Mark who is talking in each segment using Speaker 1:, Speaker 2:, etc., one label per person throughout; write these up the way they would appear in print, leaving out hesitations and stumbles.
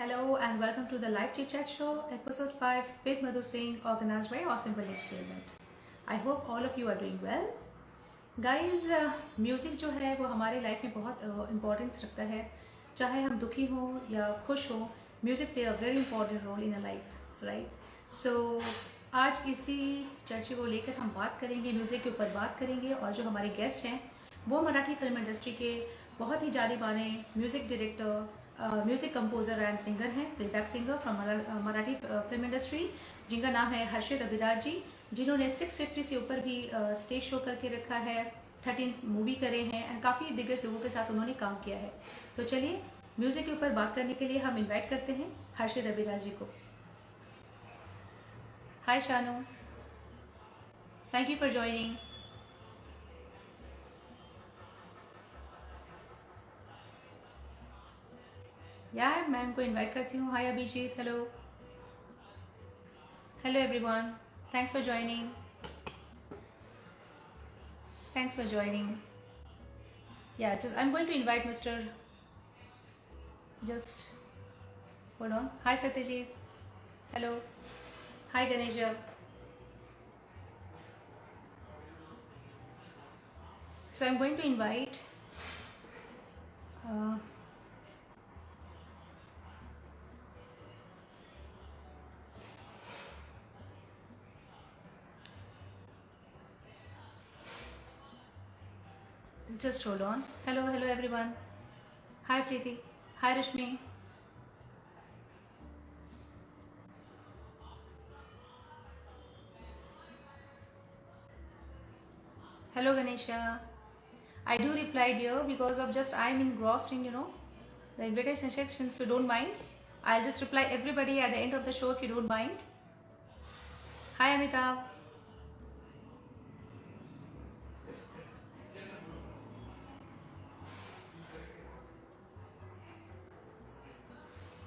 Speaker 1: Hello and welcome to the Live Chit Chat Show, episode 5 with Madhu Singh, organized by Awesome Village Entertainment. I hope all of you are doing well. Guys, music जो है वो हमारे life में बहुत importance रखता है. चाहे हम दुखी हों या खुश हों, music play a very important role in a life, right? So आज इसी चर्चा को लेकर हम बात करेंगे, म्यूज़िक के ऊपर बात करेंगे. और जो हमारे गेस्ट हैं वो मराठी फिल्म इंडस्ट्री के बहुत ही जाने माने music director, music composer and singer हैं, playback singer from Marathi film industry, जिनका नाम है हर्षित अभिराज जी, जिन्होंने 650 से ऊपर भी स्टेज शो करके रखा है, 13 मूवी करे हैं एंड काफ़ी दिग्गज लोगों के साथ उन्होंने काम किया है. तो चलिए म्यूज़िक के ऊपर बात करने के लिए हम इनवाइट करते हैं हर्षित अभिराज जी को. Hi Shanu, thank you for joining. यार मैं इनको इनवाइट करती हूँ. Hi Abhijit, hello hello everyone, thanks for joining. Thanks for joining. Yeah, I'm going to invite Mr. Just hold on. Hi Satyajit. Hello. Hi Ganesha. So I'm going to invite uh, just hold on. Hello everyone. Hi Preeti. Hi Rashmi. Hello Ganesha. I do reply dear because of just I'm engrossed in the invitation section, so don't mind. I'll just reply everybody at the end of the show if you don't mind. Hi Amitabh.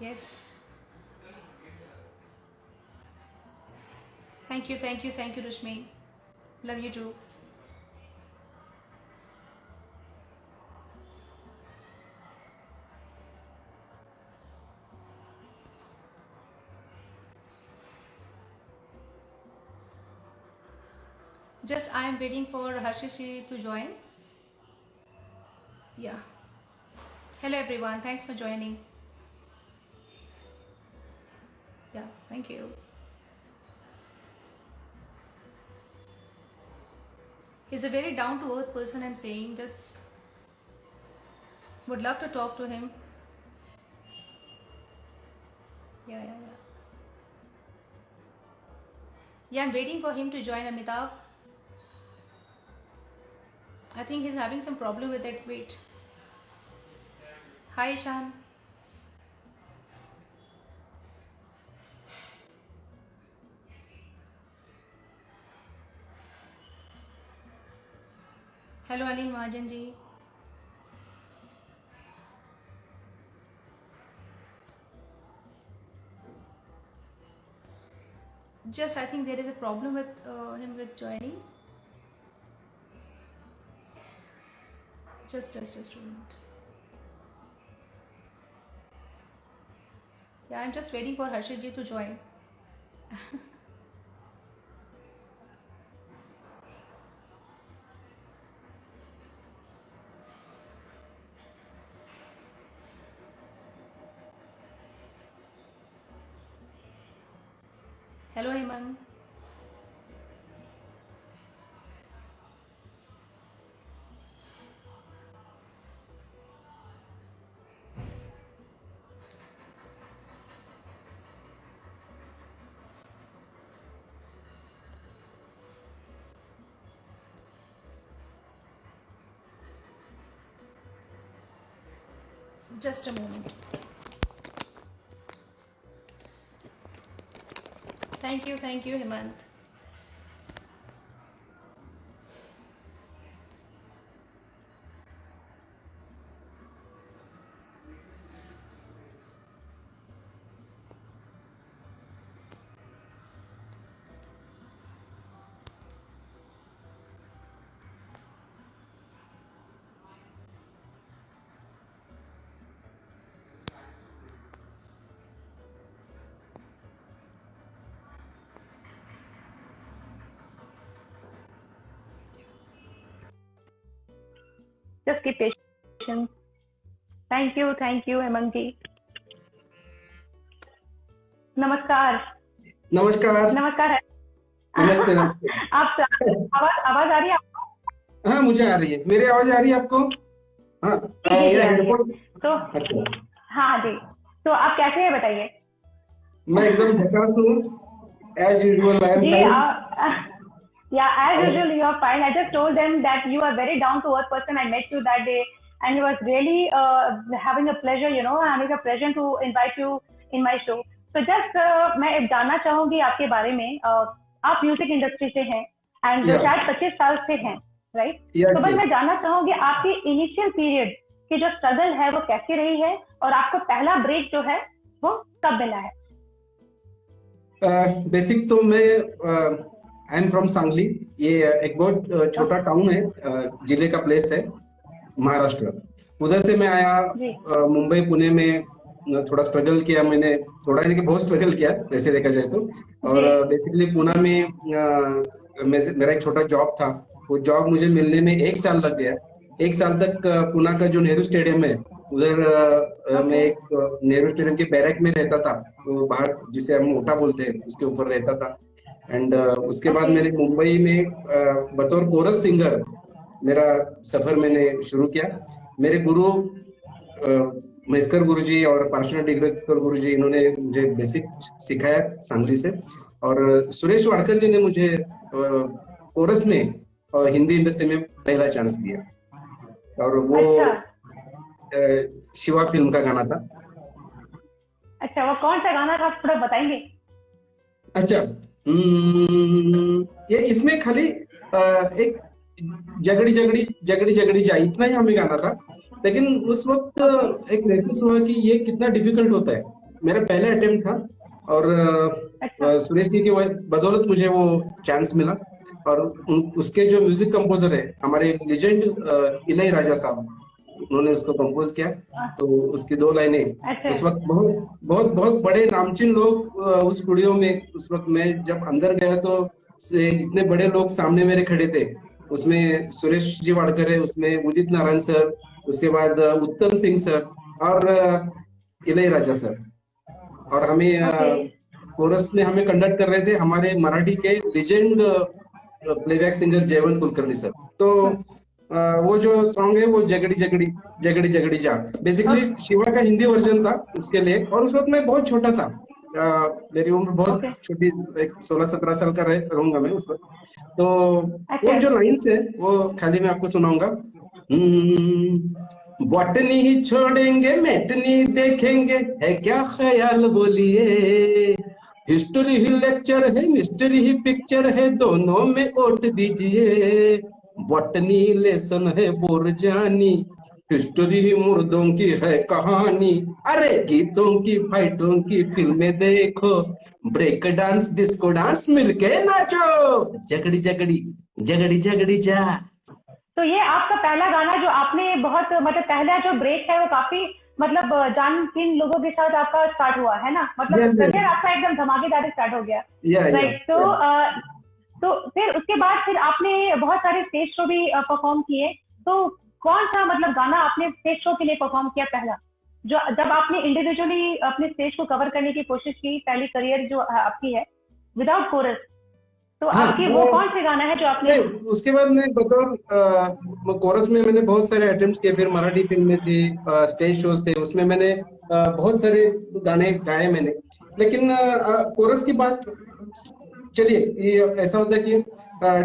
Speaker 1: Yes. Thank you Rashmi. Love you too. Just I am waiting for Harshishi to join. Yeah. Hello everyone. Thanks for joining. Yeah. Thank you. He's a very down to earth person. I'm saying just would love to talk to him. Yeah. Yeah, I'm waiting for him to join Amitabh. I think he's having some problem with it. Wait. Hi Ishan. Hello Anil Mahajan ji. Just I think there is a problem with him with joining. Just a moment. Yeah, I'm just waiting for Harshit ji to join. Hello Hemant. Just a moment. Thank you Hemant.
Speaker 2: Just keep patient. Thank you, Hemant ji. नमस्कार.
Speaker 3: नमस्कार.
Speaker 2: नमस्कार.
Speaker 3: नमस्ते नमस्ते.
Speaker 2: आप आवाज आ रही है आपको?
Speaker 3: हाँ, मुझे आ रही है. मेरी आवाज आ रही है आपको? हाँ.
Speaker 2: जी,
Speaker 3: ये
Speaker 2: आ रही है.
Speaker 3: हेडफोन.
Speaker 2: तो
Speaker 3: अच्छा.
Speaker 2: हाँ जी. तो आप कैसे हैं बताइए?
Speaker 3: मैं एकदम झकास हूँ. As usual, I am
Speaker 2: ji,
Speaker 3: fine.
Speaker 2: yeah, as
Speaker 3: और
Speaker 2: usual, you are fine. I just told them that you are very down to earth person. I met you that day, and it was really having a pleasure, having a pleasure to invite you in my show. So just मैं जानना चाहूंगी आपके बारे में. आप music industry से हैं and
Speaker 3: या
Speaker 2: शायद 25 साल से हैं, राइट? तो
Speaker 3: यस
Speaker 2: बस मैं
Speaker 3: यस.
Speaker 2: जानना चाहूंगी आपकी इनिशियल पीरियड की जो स्ट्रगल है वो कैसी रही है, और आपको पहला ब्रेक जो है वो कब मिला है?
Speaker 3: बेसिक तो मैं आई एम फ्रॉम सांगली. ये एक बहुत छोटा टाउन है, जिले का प्लेस है, महाराष्ट्र. उधर से मैं आया.
Speaker 2: जी.
Speaker 3: मुंबई पुणे में थोड़ा स्ट्रगल किया मैंने. थोड़ा नहीं कि बहुत स्ट्रगल किया वैसे देखा जाए तो. और
Speaker 2: जी.
Speaker 3: बेसिकली पुणे में मेरा एक छोटा जॉब था. वो जॉब मुझे मिलने में 1 साल लग गया. 1 साल तक पुणे का जो नेहरू स्टेडियम है उधर मैं
Speaker 2: ओके.
Speaker 3: एक नेहरू स्टेडियम के बैरक में रहता था. वो बाहर जिसे हम मोटा बोलते हैं उसके ऊपर रहता था. एंड उसके बाद
Speaker 2: ओके.
Speaker 3: मैंने मुंबई में बतौर कोरस सिंगर मेरा सफर मैंने शुरू किया. मेरे गुरु महेशकर गुरुजी और पार्श्वनाथ डिग्रस्कर गुरुजी, इन्होंने मुझे बेसिक सिखाया सांगली से. और सुरेश वाडकर जी ने मुझे कोरस में हिंदी इंडस्ट्री में पहला चांस दिया. और वो
Speaker 2: अच्छा.
Speaker 3: शिवा फिल्म का गाना था.
Speaker 2: अच्छा, वो कौन सा गाना था, आप थोड़ा बताएंगे?
Speaker 3: अच्छा. ये इसमें खाली एक जगड़ी जगड़ी जगड़ी जगड़ी जाए इतना ही हमें गाना था. लेकिन उस वक्त एक महसूस हुआ कि ये कितना डिफिकल्ट होता है. मेरा पहला अटेम्प्ट था और
Speaker 2: अच्छा.
Speaker 3: सुरेश जी की बदौलत मुझे वो चांस मिला. और उसके जो म्यूजिक कंपोजर है हमारे लेजेंड इलैयाराजा साहब, उन्होंने उसको कंपोज किया. तो उसकी 2 लाइनें
Speaker 2: अच्छा.
Speaker 3: उस वक्त बहुत बहुत बहुत बड़े नामचीन लोग उस स्टूडियो में. उस वक्त मैं जब अंदर गया तो इतने बड़े लोग सामने मेरे खड़े थे. उसमें सुरेश जी वाडकर है, उसमें उदित नारायण सर, उसके बाद उत्तम सिंह सर और इलैयाराजा सर. और हमें
Speaker 2: ओके.
Speaker 3: कोरस में हमें कंडक्ट कर रहे थे हमारे मराठी के लेजेंड प्लेबैक सिंगर जयवंत कुलकर्णी सर. तो वो जो सॉन्ग है वो जगड़ी जगड़ी जगड़ी जगड़ी जा बेसिकली शिवा का हिंदी वर्जन था उसके लिए. और उस वक्त मैं बहुत छोटा था. मेरी उम्र बहुत
Speaker 2: ओके.
Speaker 3: छोटी, एक 16-17 साल का रहूंगा मैं उस वक्त. तो वो
Speaker 2: अच्छा.
Speaker 3: जो लाइन्स है वो खाली मैं आपको सुनाऊंगा. बॉटनी ही छोड़ेंगे मैटनी देखेंगे, है क्या ख्याल बोलिए. हिस्ट्री ही लेक्चर है मिस्ट्री ही पिक्चर है, दोनों में वोट दीजिए. बॉटनी लेसन है बोर जानी, हिस्ट्री ही मुर्दों की है कहानी. अरे गीतों की फाइटों की फिल्में देखो, ब्रेक डांस डिस्को डांस मिलके नाचो, जगड़ी जगड़ी जगड़ी जगड़ी जा.
Speaker 2: तो ये आपका पहला गाना जो आपने बहुत मतलब पहला जो ब्रेक है वो काफी मतलब जान किन लोगों के साथ आपका स्टार्ट हुआ है ना, मतलब
Speaker 3: Yes, yes.
Speaker 2: करियर आपका एकदम धमाकेदार स्टार्ट हो गया,
Speaker 3: Yeah, yeah,
Speaker 2: राइट? तो फिर उसके बाद फिर आपने बहुत सारे स्टेज शो भी परफॉर्म किए. तो कौन सा मतलब गाना आपने स्टेज शो के लिए परफॉर्म किया पहला, जो जब आपने इंडिविजुअली अपने स्टेज को कवर करने की कोशिश की, पहली करियर जो आपकी है विदाउट कोरस, तो
Speaker 3: हाँ,
Speaker 2: आपकी वो कौन से गाना है जो आपने?
Speaker 3: नहीं, उसके बाद मैं बतौर कोरस में मैंने बहुत सारे अटेम्प्ट्स किए. फिर मराठी फिल्म में थी, स्टेज शोज थे, उसमें मैंने बहुत सारे गाने गाए मैंने. लेकिन कोरस की बात, चलिए ये ऐसा होता है कि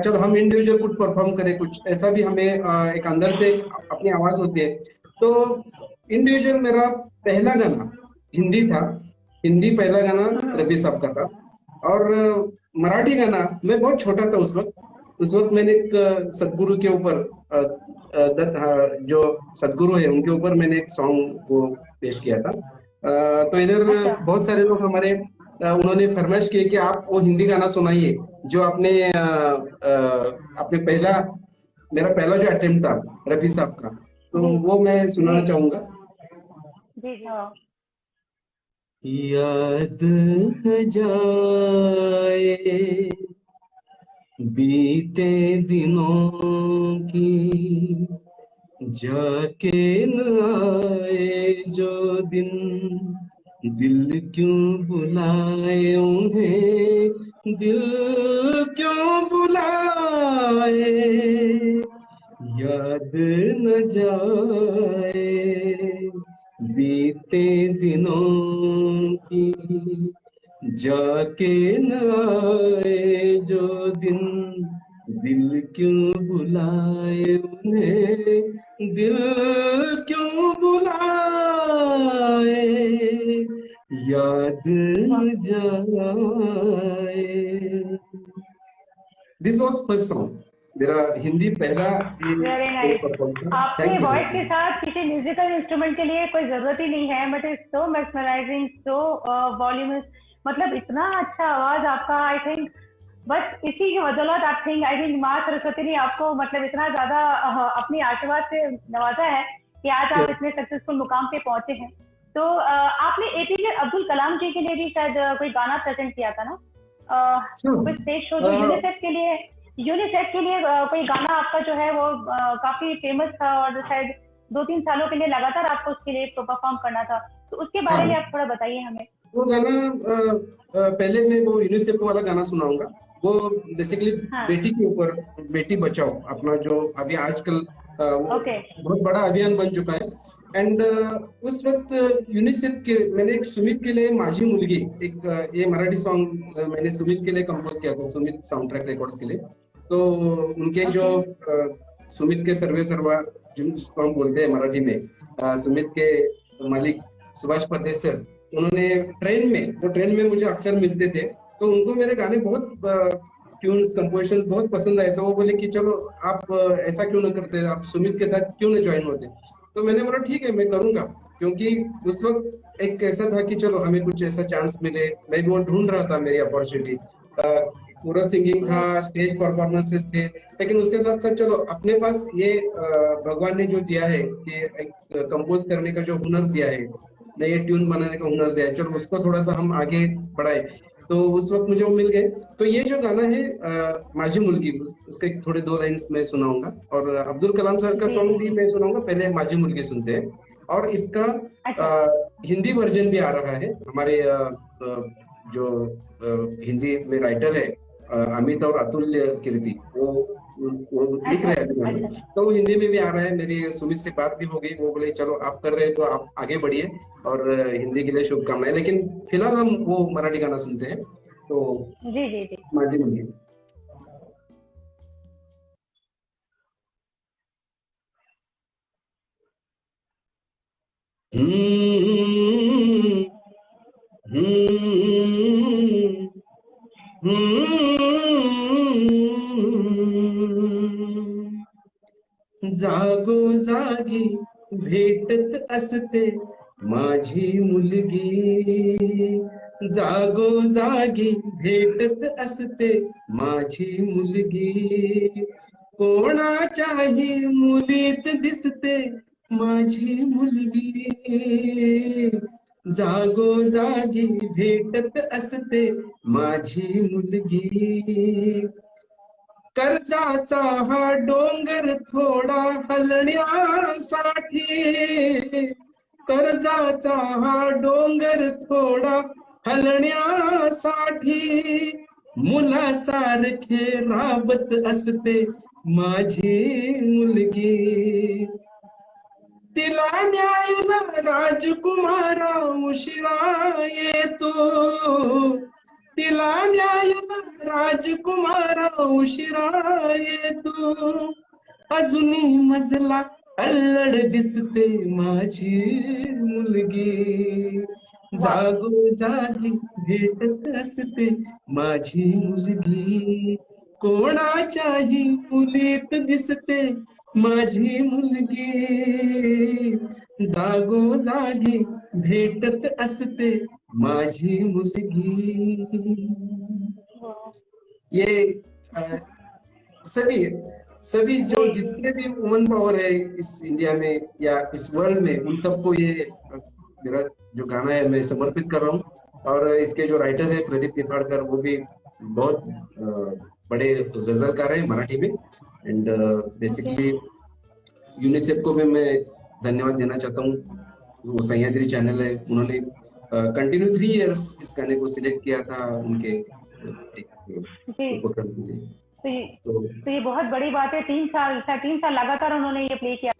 Speaker 3: चलो हम इंडिविजुअल कुछ परफॉर्म करें, कुछ ऐसा भी हमें एक अंदर से अपनी आवाज होती है. तो इंडिविजुअल मेरा पहला गाना हिंदी था. हिंदी पहला गाना रफी साहब का था. और मराठी गाना मैं बहुत छोटा था उस वक्त. उस वक्त मैंने एक सदगुरु के ऊपर जो सदगुरु है उनके ऊपर मैंने एक सॉन्ग को पेश किया था. तो इधर
Speaker 2: अच्छा.
Speaker 3: बहुत सारे लोग हमारे उन्होंने फरमाइश की कि आप वो हिंदी गाना सुनाइए जो आपने अपने मेरा पहला जो अटेम्प्ट था रफी साहब का. तो
Speaker 2: जी.
Speaker 3: वो मैं सुनाना
Speaker 2: जी.
Speaker 3: चाहूंगा.
Speaker 2: जी. हाँ.
Speaker 3: याद है जाए बीते दिनों की, जाके न आए जो दिन, दिल क्यों बुलाए उन्हें, दिल क्यों बुलाए, याद न जाए बीते दिनों की, जाके न आए जो दिन, दिल क्यों बुलाए उन्हें, दिल क्यों बुलाए, याद न जाए। दिस वॉज फर्स्ट सॉन्ग, मेरा हिंदी पहला
Speaker 2: वेरी नाइस।
Speaker 3: परफॉर्म था।
Speaker 2: आपके
Speaker 3: थैंक यू।
Speaker 2: वॉइस के साथ किसी म्यूजिकल इंस्ट्रूमेंट के लिए कोई जरूरत ही नहीं है, बट इट्स सो मेस्मराइजिंग, सो वॉल्यूमस, मतलब इतना अच्छा आवाज आपका। आई थिंक बस इसी की बदौलत आई थिंक माँ सरस्वती ने आपको मतलब इतना ज्यादा अपनी आशीर्वाद से नवाजा है कि आज आप इतने सक्सेसफुल मुकाम पे पहुंचे हैं। तो आपने एपीजे अब्दुल कलाम जी के लिए भी शायद कोई गाना प्रेजेंट किया था ना, कोई स्टेज शो जो यूनिसेफ के लिए कोई गाना आपका जो है वो काफी फेमस था, और शायद 2-3 सालों के लिए लगातार आपको उसके लिए परफॉर्म करना था, तो उसके बारे में आप थोड़ा बताइए हमें।
Speaker 3: वो गाना पहले मैं वो यूनिसेफ वाला गाना सुनाऊंगा। वो बेसिकली बेटी के ऊपर, बेटी बचाओ अपना, जो अभी आजकल वो बहुत बड़ा अभियान बन चुका है। एंड उस वक्त यूनिसेफ के मैंने एक सुमित के लिए माझी मुलगी, एक ये मराठी सॉन्ग मैंने सुमित के लिए कंपोज किया था, सुमित साउंड ट्रैक रिकॉर्ड्स के लिए। तो उनके जो सुमित के सर्वे सर्वा जिनको हम बोलते हैं मराठी में, सुमित के मालिक सुभाष परदेश सर, उन्होंने ट्रेन में मुझे अक्सर मिलते थे, तो उनको मेरे गाने बहुत ट्यून्स कंपोजिशन बहुत पसंद आए। तो वो बोले कि चलो आप ऐसा क्यों ना करते, आप सुमित के साथ क्यों ना ज्वाइन होते। तो मैंने बोला ठीक है मैं करूंगा, क्योंकि उस वक्त एक ऐसा था कि चलो हमें कुछ ऐसा चांस मिले, मैं भी वो ढूंढ रहा था मेरी अपॉर्चुनिटी। पूरा सिंगिंग था, स्टेज परफॉर्मेंसेस थे, लेकिन उसके साथ साथ चलो अपने पास ये भगवान ने जो दिया है कि एक कंपोज करने का जो हुनर दिया है, नए ट्यून बनाने का हुनर दिया है, चलो उसको थोड़ा सा हम आगे बढ़ाए। तो उस वक्त मुझे वो मिल गए। तो ये जो गाना है माझी मुलगी, उसके थोड़े 2 लाइन्स मैं सुनाऊंगा, और अब्दुल कलाम सर का सॉन्ग भी मैं सुनाऊंगा। पहले माझी मुलगी सुनते हैं, और इसका हिंदी वर्जन भी आ रहा है। हमारे जो हिंदी में राइटर है अमित और अतुल्य कीर्ति, वो लिख रहे हैं, तो वो हिंदी में भी आ रहा है। मेरी सुमित से बात भी हो गई, वो बोले चलो आप कर रहे हैं तो आप आगे बढ़िए, और हिंदी के लिए शुभकामनाएं। लेकिन फिलहाल हम वो मराठी गाना सुनते हैं। तो
Speaker 2: जी
Speaker 3: माझी मुलगी। जागो जागी भेटत असते माझी मुलगी, जागो जागी भेटत असते माझी मुलगी, कोणाच्याही मुलीत दिसते माझी मुलगी, जागो जागी भेटत असते माझी मुलगी, कर्जाचा हा डोंगर थोडा हलण्यासाठी, कर्जाचा हा डोंगर थोडा हलण्यासाठी, मुलासारखे राबत असते माझी मुलगी, तिला न्यायला राजकुमारा उशिरा येतो, तिला न्यायला राजकुमारा उशिरा येतो, अजूनही मजला अल्लड दिसते माझी मुलगी, जागो जागी भेटत असते माझी मुलगी, कोणाच्याही मुलीत दिसते माझी मुलगी, जागो जागी भेटत असते माझी मुलगी। ये सभी जो जितने भी वुमन पावर है इस इंडिया में या इस वर्ल्ड में, उन सबको ये मेरा जो गाना है मैं समर्पित कर रहा हूँ। और इसके जो राइटर है प्रदीप निफाड़कर, वो भी बहुत बड़े गजलकार है मराठी में। एंड बेसिकली यूनिसेफ को भी मैं धन्यवाद देना चाहता हूँ। वो सह्याद्री चैनल है, उन्होंने कंटिन्यू 3 इयर्स इस गाने को सिलेक्ट किया था उनके एक
Speaker 2: जी।
Speaker 3: उपक्रम के लिए।
Speaker 2: तो ये
Speaker 3: तो
Speaker 2: तो ये बहुत बड़ी बात है, 3 साल लगातार उन्होंने ये प्ले किया।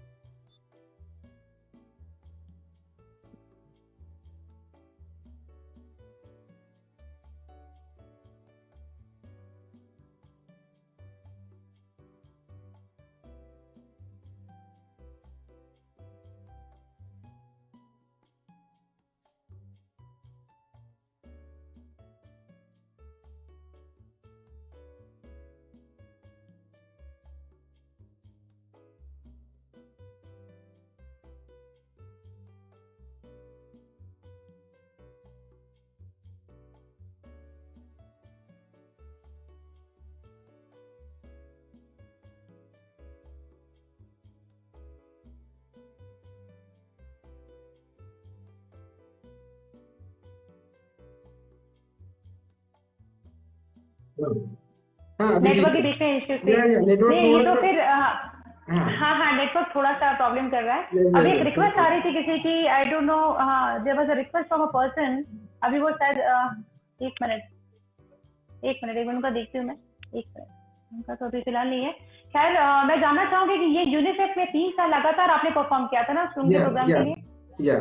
Speaker 3: हाँ, अभी ठीक
Speaker 2: नेटवर्क के
Speaker 3: है।
Speaker 2: बीच में इश्यू थे।
Speaker 3: नेटवर्क
Speaker 2: नहीं, ये
Speaker 3: थोड़ा
Speaker 2: तो
Speaker 3: सा,
Speaker 2: फिर
Speaker 3: हाँ,
Speaker 2: हाँ हाँ, नेटवर्क थोड़ा सा प्रॉब्लम कर रहा है।
Speaker 3: yes,
Speaker 2: अभी
Speaker 3: yes,
Speaker 2: एक
Speaker 3: yes,
Speaker 2: रिक्वेस्ट आ रही थी किसी की, I don't know, there was a request from a person. अभी वो शायद एक मिनट एक मिनट उनका देखती हूँ मैं। एक मिनट, उनका तो अभी फिलहाल नहीं है। खैर, मैं जानना चाहूंगी कि ये यूनिसेफ में 3 साल लगातार आपने परफॉर्म किया था ना उनके
Speaker 3: या
Speaker 2: प्रोग्राम
Speaker 3: या
Speaker 2: के लिए?
Speaker 3: या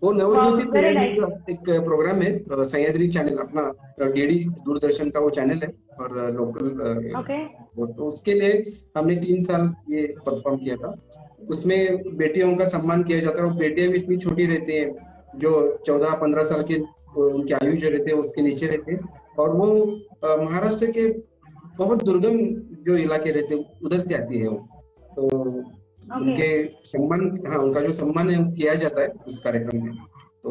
Speaker 3: वो नवज्योति
Speaker 2: वेरी
Speaker 3: सह्याद्री
Speaker 2: नाइस।
Speaker 3: का एक प्रोग्राम है, सह्याद्री चैनल अपना, डीडी दूरदर्शन का वो चैनल है, और लोकल,
Speaker 2: ओके।
Speaker 3: तो उसके लिए हमने 3 साल ये परफॉर्म किया था। उसमें बेटियों का सम्मान किया जाता है, और बेटियां भी इतनी छोटी रहती हैं, जो 14-15 साल के उनकी आयु जो रहते हैं उसके नीचे रहते हैं, और वो महाराष्ट्र के बहुत दुर्गम जो इलाके रहते हैं उधर से आती है वो। तो
Speaker 2: ओके।
Speaker 3: उनके सम्मान, हाँ, उनका जो सम्मान है वो किया जाता है उस कार्यक्रम में। तो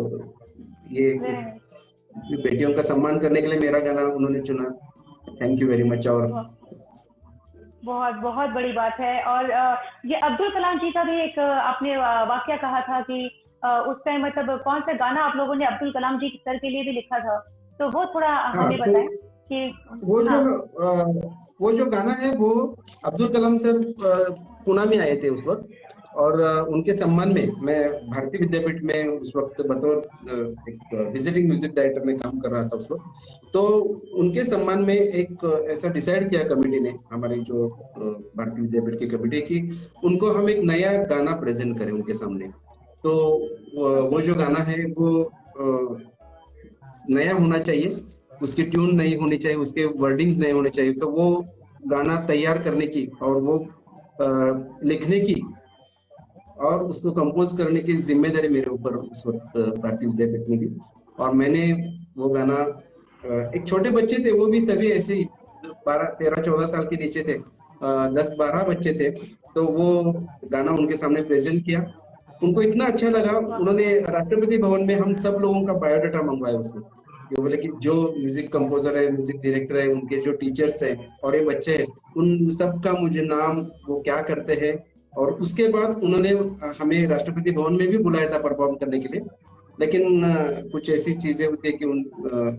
Speaker 3: ये
Speaker 2: वेरी
Speaker 3: एक
Speaker 2: नाइस।
Speaker 3: बेटियों का सम्मान करने के लिए मेरा गाना उन्होंने चुना। Thank you very much. और
Speaker 2: बहुत बहुत बड़ी बात है। और ये अब्दुल कलाम जी का भी एक आपने वाक्य कहा था कि उस टाइम मतलब कौन सा गाना आप लोगों ने अब्दुल कलाम जी सर के लिए भी लिखा था, तो वो थोड़ा
Speaker 3: हाँ,
Speaker 2: हमें
Speaker 3: तो
Speaker 2: बताएं कि।
Speaker 3: वो जो
Speaker 2: हाँ।
Speaker 3: वो जो गाना है वो अब्दुल कलाम सर पुणे में आए थे उस वक्त, और उनके सम्मान में मैं भारतीय विद्यापीठ में उस वक्त बतौर एक विजिटिंग म्यूजिक डायरेक्टर में काम कर रहा था उस वक्त। तो उनके सम्मान में एक ऐसा डिसाइड किया कमेटी ने, हमारी जो भारतीय विद्यापीठ की कमेटी, की उनको हम एक नया गाना प्रेजेंट करें उनके सामने। तो वो
Speaker 2: ओके।
Speaker 3: जो गाना है वो नया होना चाहिए, उसकी ट्यून नहीं होनी चाहिए, उसके वर्डिंग्स नहीं होने चाहिए। तो वो गाना तैयार करने की और वो लिखने की और उसको कंपोज करने की जिम्मेदारी मेरे ऊपर उस वक्त भारतीय विद्यापीठ में थी। और मैंने वो गाना, एक छोटे बच्चे थे वो भी, सभी ऐसे ही 12-13-14 साल के नीचे थे, 10-12 बच्चे थे। तो वो गाना उनके सामने प्रेजेंट किया, उनको इतना अच्छा लगा, उन्होंने राष्ट्रपति भवन में हम सब लोगों का बायोडाटा मंगवाया उसमें। ये बोले कि जो म्यूजिक कंपोजर है, म्यूजिक डायरेक्टर है, उनके जो टीचर्स हैं और ये बच्चे हैं, उन सब का मुझे नाम, वो क्या करते हैं। और उसके बाद उन्होंने हमें राष्ट्रपति भवन में भी बुलाया था परफॉर्म करने के लिए। लेकिन कुछ ऐसी चीजें होती है कि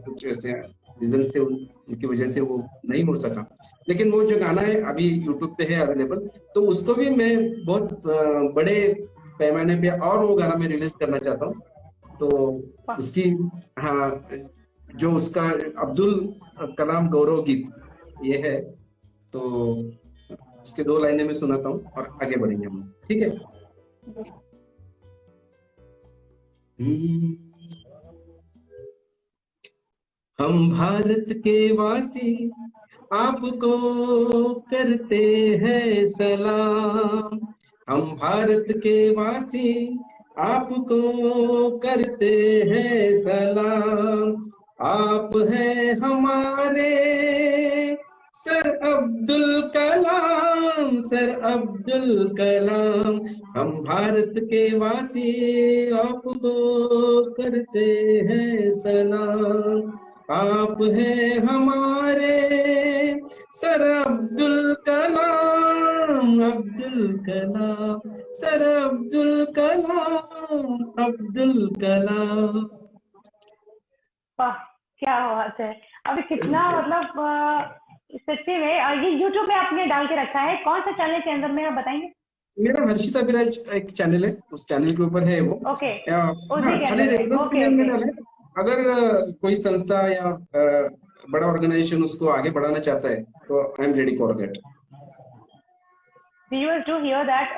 Speaker 3: कुछ ऐसे रीजंस थे, उनकी वजह से वो नहीं हो सका। लेकिन वो जो गाना है अभी यूट्यूब पे है अवेलेबल, तो उसको भी मैं बहुत बड़े पैमाने पे और वो गाना मैं रिलीज करना चाहता हूँ। तो उसकी, हाँ, जो उसका अब्दुल कलाम गौरव गीत ये है, तो उसके 2 लाइनें मैं सुनाता हूँ और आगे बढ़ेंगे हम, ठीक है। हम भारत के वासी आपको करते हैं सलाम। हम भारत के वासी आपको करते हैं सलाम। आप हैं हमारे सर अब्दुल कलाम, सर अब्दुल कलाम। हम भारत के वासी आपको करते हैं सलाम। आप हैं हमारे सर अब्दुल कलाम, अब्दुल कलाम, सर अब्दुल कलाम, अब्दुल कलाम।
Speaker 2: वाह, क्या बात है। अभी कितना मतलब सच्ची में ये यूट्यूब में आपने डाल के रखा है, कौन सा चैनल के अंदर में आप बताएंगे?
Speaker 3: मेरा हर्षिता विराज एक चैनल है, उस चैनल के ऊपर है वो।
Speaker 2: ओके,
Speaker 3: हाँ,
Speaker 2: उसी
Speaker 3: खाली
Speaker 2: चैनल पे।
Speaker 3: रेफरेंस के
Speaker 2: ओके
Speaker 3: लिए मैंने
Speaker 2: ओके।
Speaker 3: डाला है। अगर कोई संस्था या बड़ा ऑर्गेनाइजेशन उसको आगे बढ़ाना चाहता है तो I am ready for that.
Speaker 2: Viewers do here that,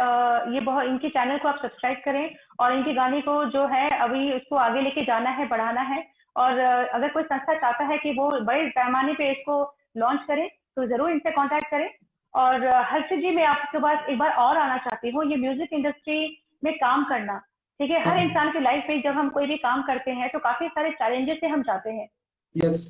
Speaker 2: ये बहुत, इनके चैनल को आप सब्सक्राइब करें और इनके गाने को जो है अभी उसको आगे लेके जाना है, बढ़ाना है। और अगर कोई संस्था चाहता है कि वो बड़े पैमाने पे इसको लॉन्च करे तो जरूर इनसे कांटेक्ट करें। और हर्षित जी, मैं आपके पास एक बार और आना चाहती हूँ, ये म्यूजिक इंडस्ट्री में काम करना, ठीक है, हर इंसान की लाइफ में जब हम कोई भी काम करते हैं तो काफी सारे चैलेंजेस से हम जाते हैं।
Speaker 3: यस।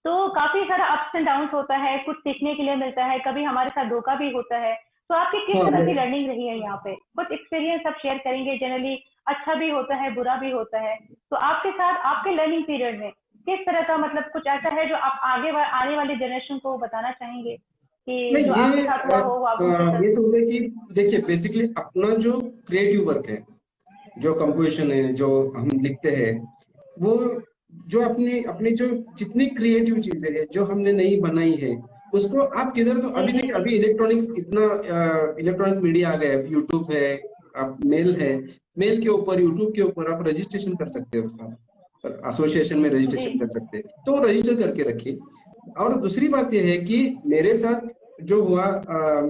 Speaker 2: तो काफी सारा अप्स एंड डाउन होता है, कुछ सीखने के लिए मिलता है, कभी हमारे साथ धोखा भी होता है। तो आपकी किस
Speaker 3: हाँ,
Speaker 2: तरह की लर्निंग रही है यहाँ पे? कुछ एक्सपीरियंस आप शेयर करेंगे? जनरली अच्छा भी होता है, बुरा भी होता है। तो आपके साथ आपके लर्निंग पीरियड में किस तरह का, मतलब कुछ ऐसा है जो आप आने वाली जनरेशन को बताना चाहेंगे कि
Speaker 3: नहीं
Speaker 2: जो आपके साथ हुआ हो आप उनके साथ?
Speaker 3: ये तो है कि देखिए बेसिकली अपना जो क्रिएटिव वर्क है, जो कंपोजिशन है, जो हम लिखते हैं, वो जो अपनी अपनी जो जितनी क्रिएटिव चीजें हैं जो हमने नई बनाई है, उसको आप किधर, तो
Speaker 2: जी
Speaker 3: अभी
Speaker 2: जी
Speaker 3: देखिए
Speaker 2: जी
Speaker 3: अभी इलेक्ट्रॉनिक्स इतना इलेक्ट्रॉनिक मीडिया आ गया है, यूट्यूब है, आप मेल है, मेल के ऊपर यूट्यूब के ऊपर आप रजिस्ट्रेशन कर सकते हैं, उसका एसोसिएशन में
Speaker 2: जी
Speaker 3: रजिस्ट्रेशन कर सकते हैं, तो वो रजिस्टर करके रखिए। और दूसरी बात यह है कि मेरे साथ जो हुआ,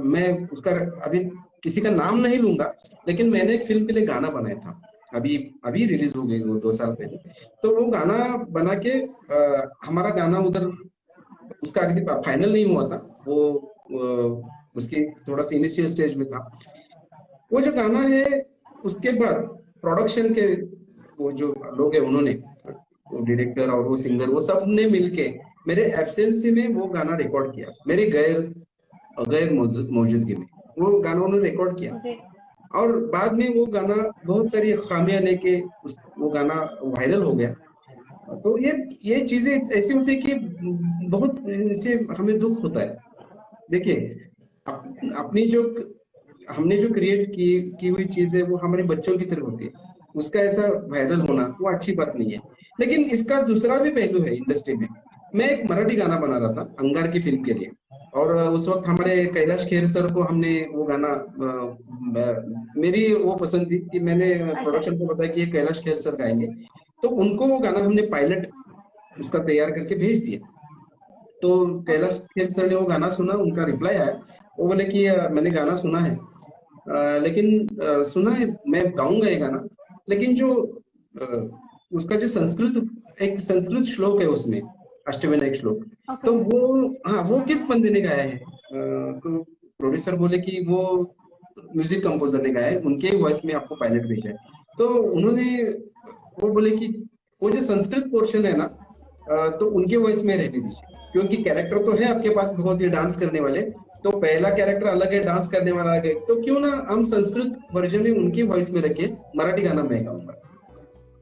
Speaker 3: मैं उसका अभी किसी का नाम नहीं लूंगा, लेकिन मैंने एक फिल्म के लिए गाना बनाया था, अभी अभी रिलीज हो गई वो 2 साल पहले। तो वो गाना बना के हमारा गाना उधर उसका अभी फाइनल नहीं हुआ था, वो उसकी थोड़ा सा इनिशियल स्टेज में था। वो जो गाना है, उसके बाद प्रोडक्शन के वो जो लोग हैं उन्होंने, वो डायरेक्टर और वो सिंगर, वो सब ने मिलके मेरे एब्सेंसी में वो गाना रिकॉर्ड किया, मेरे गैर गैर मौजूदगी में वो गाना उन्होंने रिकॉर्ड किया।
Speaker 2: जी
Speaker 3: और बाद में वो गाना बहुत सारी खामियां लेके वो गाना वायरल हो गया। तो ये चीजें ऐसी होती है कि बहुत इससे हमें दुख होता है। देखिए अपनी जो हमने जो क्रिएट की हुई चीज है वो हमारे बच्चों की तरह होती है, उसका ऐसा वायरल
Speaker 2: जी
Speaker 3: होना वो अच्छी बात नहीं है। लेकिन इसका दूसरा भी पहलू है इंडस्ट्री में। मैं एक मराठी गाना बना रहा था अंगार की फिल्म के लिए, और उस वक्त हमारे कैलाश खेर सर को हमने वो गाना मेरी वो पसंद थी कि मैंने
Speaker 2: अच्छा
Speaker 3: प्रोडक्शन को बताया कि ये कैलाश खेर सर गाएंगे, तो उनको वो गाना हमने पायलट उसका तैयार करके भेज दिया। तो
Speaker 2: ओके
Speaker 3: कैलाश खेर सर ने वो गाना सुना, उनका रिप्लाई आया, वो बोले कि मैंने गाना सुना है, लेकिन सुना है, मैं गाऊंगा ये गाना, लेकिन जो अ, उसका जो संस्कृत एक संस्कृत श्लोक है उसमें, अष्टविनायक श्लोक,
Speaker 2: ओके
Speaker 3: तो वो, हाँ वो किस बंदे ने गाया है? तो प्रोड्यूसर बोले कि वो म्यूजिक कंपोजर ने गाया है, उनके वॉइस में आपको पायलट भेजा है। तो उन्होंने वो बोले कि वो जो संस्कृत पोर्शन है ना, तो उनके वॉइस में रहने दीजिए, क्योंकि कैरेक्टर तो है आपके पास बहुत ही डांस करने वाले, तो पहला कैरेक्टर अलग है, डांस करने वाला अलग है, तो क्यों ना हम संस्कृत वर्जन में उनकी वॉइस में रखे, मराठी गाना मैं गाऊंगा,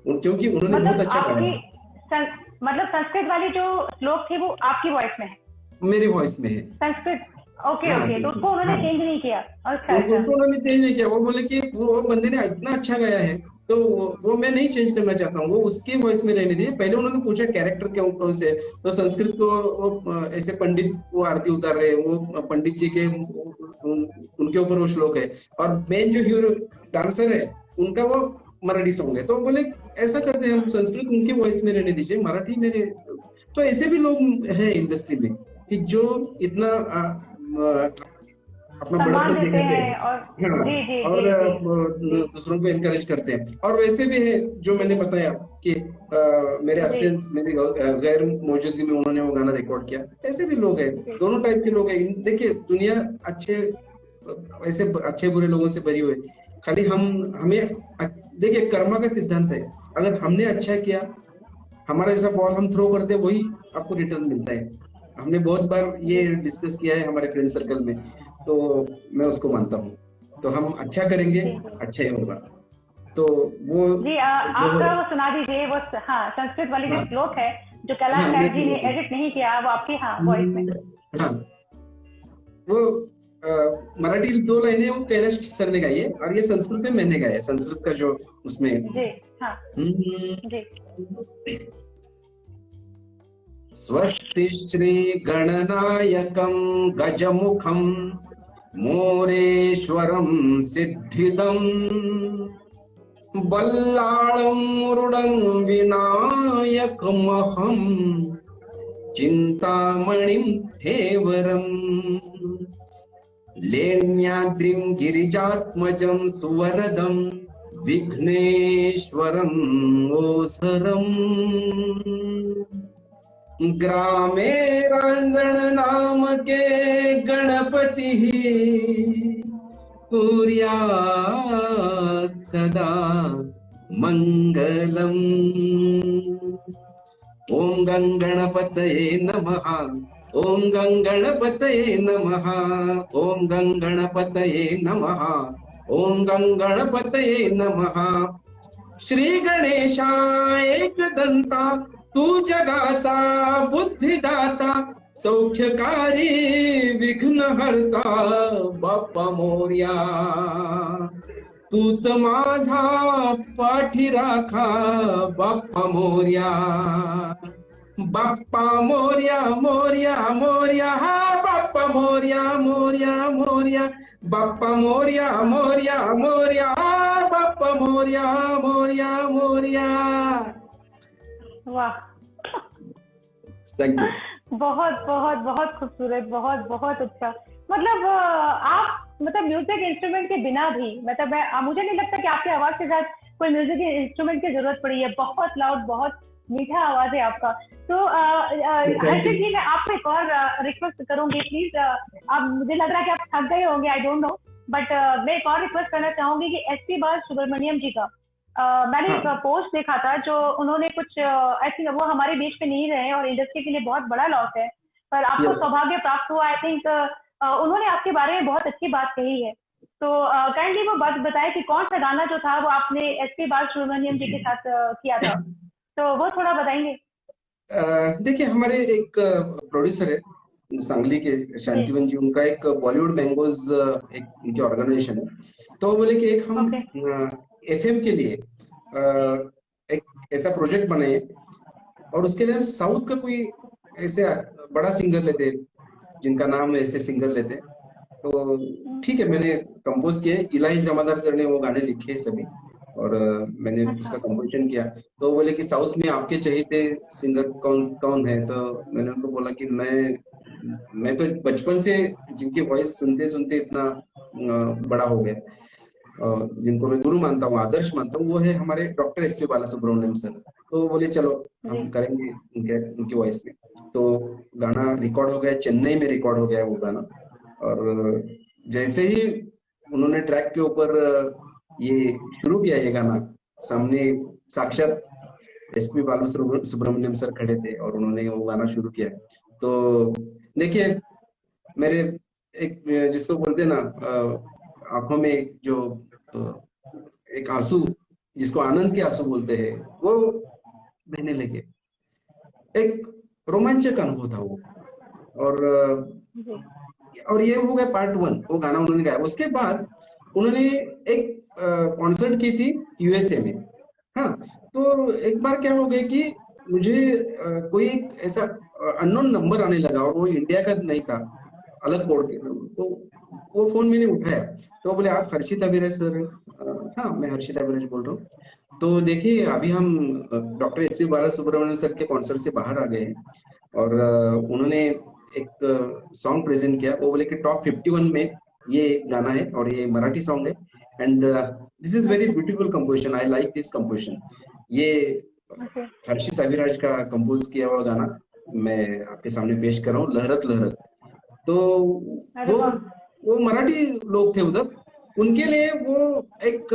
Speaker 3: क्योंकि उन्होंने बहुत
Speaker 2: मतलब
Speaker 3: अच्छा गाया
Speaker 2: आपकी
Speaker 3: है।
Speaker 2: मतलब संस्कृत वाली जो श्लोक थी वो आपकी वॉइस में है?
Speaker 3: मेरी वॉइस में है।
Speaker 2: संस्कृत, ओके
Speaker 3: हाँ
Speaker 2: ओके, तो उसको उन्होंने
Speaker 3: हाँ,
Speaker 2: चेंज नहीं किया? अच्छा
Speaker 3: उनको
Speaker 2: अच्छा।
Speaker 3: उन्होंने चेंज नहीं किया, वो बोले कि वो बंदे ने इतना अच्छा गाया है, तो वो मैं नहीं चेंज करना चाहता हूँ, वो उसके वॉइस में रहने दिए। पहले उन्होंने पूछा कैरेक्टर क्या कौन से, तो संस्कृत को वो ऐसे पंडित वो आरती उतार रहे हैं, वो पंडित जी के उनके ऊपर वो श्लोक है, और मेन जो हीरो डांसर है उनका वो मराठी सॉन्ग है, तो बोले ऐसा करते हैं हम, संस्कृत उनकी वॉइस में रहने दीजिए, मराठी मेरे। तो ऐसे भी लोग हैं इंडस्ट्री में कि जो इतना अपना
Speaker 2: सम्मान
Speaker 3: बड़ापन
Speaker 2: देते
Speaker 3: दिखाते
Speaker 2: हैं
Speaker 3: हैं।
Speaker 2: और
Speaker 3: हाँ,
Speaker 2: जी जी
Speaker 3: और
Speaker 2: जी जी जी
Speaker 3: दूसरों को इनकरेज करते हैं। और वैसे भी है जो मैंने बताया कि मेरे
Speaker 2: जी
Speaker 3: एब्सेंस, मेरी गैर मौजूदगी में उन्होंने वो गाना रिकॉर्ड किया। ऐसे भी लोग हैं,
Speaker 2: जी
Speaker 3: दोनों टाइप के लोग हैं। देखिए दुनिया अच्छे, ऐसे अच्छे बुरे लोगों से भरी हुई है। खाली हमें देखिए कर्मा का सिद्धांत है, अगर हमने अच्छा किया, हमारा जैसा बॉल हम थ्रो करते हैं वही आपको रिटर्न मिलता है। हमने बहुत बार ये
Speaker 2: जी
Speaker 3: डिस्कस किया है हमारे फ्रेंड सर्कल में, तो मैं उसको मानता हूँ। तो हम अच्छा करेंगे,
Speaker 2: जी जी
Speaker 3: अच्छा ही होगा। तो वो
Speaker 2: जी
Speaker 3: जो है,
Speaker 2: आपका वो सुना दीजिए वो, हाँ, संस्कृत वाली जो
Speaker 3: हाँ
Speaker 2: श्लोक है जो
Speaker 3: हाँ
Speaker 2: कैलाश
Speaker 3: मैं
Speaker 2: खेर जी ने एडिट नहीं किया, वो आपकी हाँ वॉइस में।
Speaker 3: हाँ वो मराठी 2 लाइनें वो कैलाश सर ने गाई है, और ये संस्कृत में मैंने गाया है, संस्कृत का जो उसमें
Speaker 2: जी हाँ
Speaker 3: हम्म,
Speaker 2: जी
Speaker 3: स्वस्ति श्री गणनायकं गजमुखं मोरेश्वरं सिद्धिदम् बल्लाळं मुरुडं विनायकमहं चिन्तामणिं थेवरम् लेण्याद्रिं गिरिजात्मजं सुवरदं विघ्नेश्वरं ओझरम् ग्रामे रांजण नाम के गणपति कुर्यात् सदा मंगलम्। ओम गंगणपतये नमः। ओम गंगणपतये नमः। ओम गंगणपतये नमः। ओम गंगणपतये नमः। श्री गणेशाय एकदंता तू जगाचा बुद्धिदाता सौख्यकारी विघ्नहर्ता बाप्पा मोरया तूच माझा पाठी राखा बाप्पा मोरया। बाप्पा मोरया मोरया मोरया हा बाप्पा मोरया मोरया मोरया बाप्पा मोरया मोरया मोरया बाप्पा मोरया मोरया मोरया।
Speaker 2: वाह,
Speaker 3: थैंक यू।
Speaker 2: बहुत बहुत बहुत खूबसूरत, बहुत बहुत अच्छा। मतलब आप मतलब म्यूजिक इंस्ट्रूमेंट के बिना भी मतलब मुझे नहीं लगता कि आपकी आवाज के साथ कोई म्यूजिक इंस्ट्रूमेंट की जरूरत पड़ी है। बहुत लाउड, बहुत मीठा आवाज है आपका। तो हर्षित जी, मैं आपको एक और रिक्वेस्ट करूंगी प्लीज। अब मुझे लग रहा है कि आप थक गए होंगे, आई डोंट नो, बट मैं एक और रिक्वेस्ट करना चाहूंगी कि एसपी बालसुब्रमण्यम जी का मैंने एक पोस्ट देखा था जो उन्होंने कुछ आई थिंक वो हमारे बीच पे नहीं रहे और इंडस्ट्री के लिए बहुत बड़ा लॉस है, पर आपको सौभाग्य प्राप्त हुआ। आई थिंक उन्होंने आपके बारे में बहुत अच्छी बात कही है। तो काइंडली वो बात बताएं कि कौन सा गाना जो था वो आपने एसपी बालसुब्रमण्यम जी के साथ किया था, तो वो थोड़ा बताएंगे।
Speaker 3: देखिए, हमारे एक प्रोड्यूसर है सांगली के, शांतिवन जी, उनका एक बॉलीवुड मैंगोज एक उनकी ऑर्गेनाइजेशन है। तो वो बोले कि एक हम एफएम के लिए एक ऐसा प्रोजेक्ट बनाए और उसके लिए साउथ का कोई ऐसे बड़ा सिंगर लेते जिनका नाम ऐसे सिंगर लेते। तो ठीक है, मैंने कंपोज किए। इलाही जमादार सर ने वो गाने लिखे सभी और मैंने उसका कंपोजिशन किया। तो बोले कि साउथ में आपके चहेते सिंगर कौन कौन है। तो मैंने उनको बोला कि मैं तो बचपन से जिनकी वॉइस सुनते सुनते इतना बड़ा हो गया, जिनको मैं गुरु मानता हूँ, आदर्श मानता हूँ, वो है हमारे डॉक्टर एसपी बालासुब्रमण्यम सर। तो बोले चलो हम करेंगे उनकी वॉइस में। तो गाना रिकॉर्ड हो गया, चेन्नई में रिकॉर्ड हो गया वो गाना। और जैसे ही उन्होंने ट्रैक के ऊपर ये शुरू किया ये गाना, सामने साक्षात एसपी बालासुब्रमण्यम सर खड़े थे और उन्होंने वो गाना शुरू किया। तो देखिए, मेरे एक जिसको बोलते ना आंखों में जो एक आंसू, जिसको आनंद के आंसू बोलते हैं, वो बहने लगे। एक रोमांचक अनुभव था वो। और ये हो गया पार्ट 1, वो गाना उन्होंने गाया। उसके बाद उन्होंने एक कॉन्सर्ट की थी यूएसए में। हाँ, तो एक बार क्या हो गया कि मुझे कोई एक ऐसा अननोन नंबर आने लगा और वो इंडिया का नहीं था, अलग कोड के। तो वो फोन मैंने उठाया तो बोले, आप हर्षित अभिराज सर? हाँ, मैं हर्षित अभिराज बोल रहा हूँ। तो देखिए, अभी हम डॉक्टर एसपी बालासुब्रमण्यम सर के कॉन्सर्ट से बाहर आ गए हैं और उन्होंने एक सॉन्ग प्रेजेंट किया। वो बोले कि टॉप 51 में ये गाना है और ये मराठी सॉन्ग है and this is very beautiful composition, I like this composition. ये हर्षित अभिराज का कंपोज किया हुआ गाना मैं आपके सामने पेश कर रहा हूँ, लहरत लहरत। तो वो मराठी लोग थे उधर, उनके लिए वो एक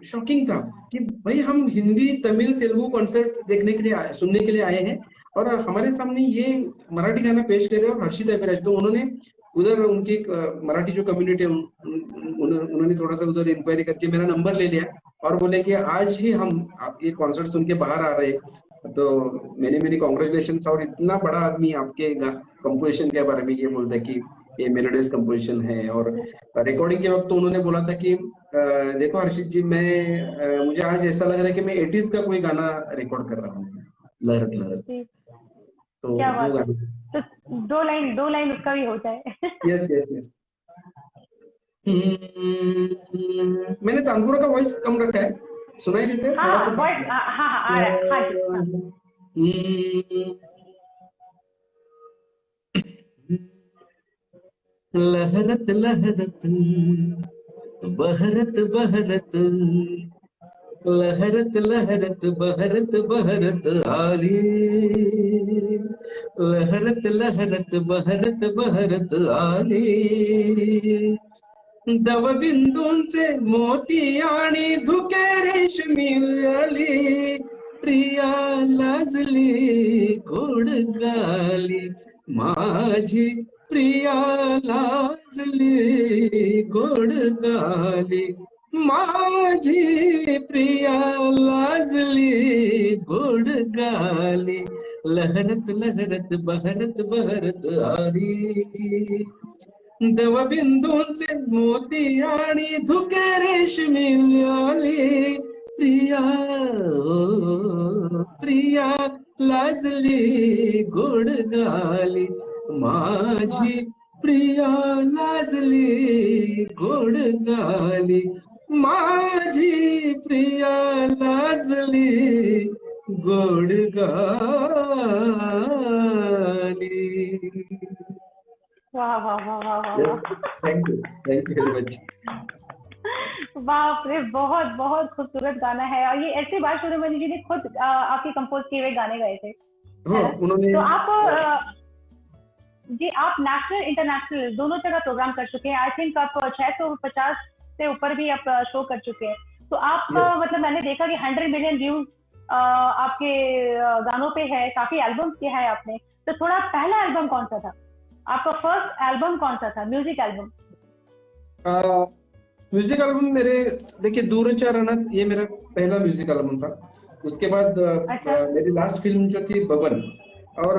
Speaker 3: शॉकिंग था कि भाई हम हिंदी, तमिल, तेलुगु कॉन्सर्ट देखने के लिए सुनने के लिए आए हैं और हमारे सामने ये मराठी गाना पेश कर रहे हैं और हर्षित अभिराज। तो उन्होंने उधर उनकी मराठी जो कम्युनिटी है उन्होंने थोड़ा सा उधर इंक्वायरी करके मेरा नंबर ले लिया और बोले कि आज ही हम आपके कॉन्सर्ट सुन के बाहर आ रहे हैं। तो मैंने मेरी कॉन्ग्रेचुलेशन। और इतना बड़ा आदमी आपके कंपोजिशन के बारे में ये बोलता है कि ये मेलोडियस कंपोजिशन है। और रिकॉर्डिंग के वक्त तो उन्होंने बोला था कि देखो हर्षित जी, मुझे आज ऐसा लग रहा है कि मैं 80s का कोई गाना रिकॉर्ड कर रहा हूँ, लहरत लहरत। तो
Speaker 2: क्या बात है। तो दो लाइन उसका भी हो जाए।
Speaker 3: Yes yes yes. मैंने तानपुरा का वॉइस कम रखा है, सुनाई देता है
Speaker 2: हाँ
Speaker 3: थोड़ा
Speaker 2: हाँ
Speaker 3: सा?
Speaker 2: वॉइस, हाँ हाँ आ रहा है, हाँ जी हाँ।
Speaker 3: हम्म, लहरत लहरत बहरत बहरत, लहरत लहरत बहरत बहरत आली, लहरत लहरत बहरत बहरत आली, दव बिंदूंचे मोती आणि धुके रेशमी आली, प्रिया लाजली गोड गाली, माझी प्रिया लाजली गोड गाली, माझी प्रिया लाजली गोड गाली, लहरत लहरत बहरत बहरत आली, दव बिंदूंचे मोती आणि धुके रेशमी आली, प्रिया ओ, प्रिया लाजली गोड गाली, माझी प्रिया लाजली गोड गाली, माझी प्रिया लाजली गोड गाली.
Speaker 2: वाह वाह वाह वाह वाह वाह।
Speaker 3: Thank you very much.
Speaker 2: बाप रे, बहुत बहुत खूबसूरत गाना है, और ये ऐसी बात शिरोमणि जी ने खुद आपके कंपोज किए हुए गाने गाए थे,
Speaker 3: हाँ,
Speaker 2: है ना?
Speaker 3: उन्होंने
Speaker 2: तो आप जी आप नेशनल इंटरनेशनल दोनों जगह प्रोग्राम कर चुके हैं। आई थिंक आप 650 से ऊपर भी आप शो कर चुके हैं। तो आपका मतलब मैंने देखा कि 100 मिलियन व्यूज आपके गानों पे है, काफी एल्बम्स किया है आपने। तो थोड़ा पहला एल्बम कौन सा था आपका? फर्स्ट एल्बम कौन सा था, म्यूजिक एल्बम?
Speaker 3: म्यूजिक एल्बम मेरे, देखिए दूरचार अनाथ ये मेरा पहला म्यूजिक एल्बम था। उसके बाद
Speaker 2: अच्छा।
Speaker 3: मेरी लास्ट फिल्म जो थी बबन, और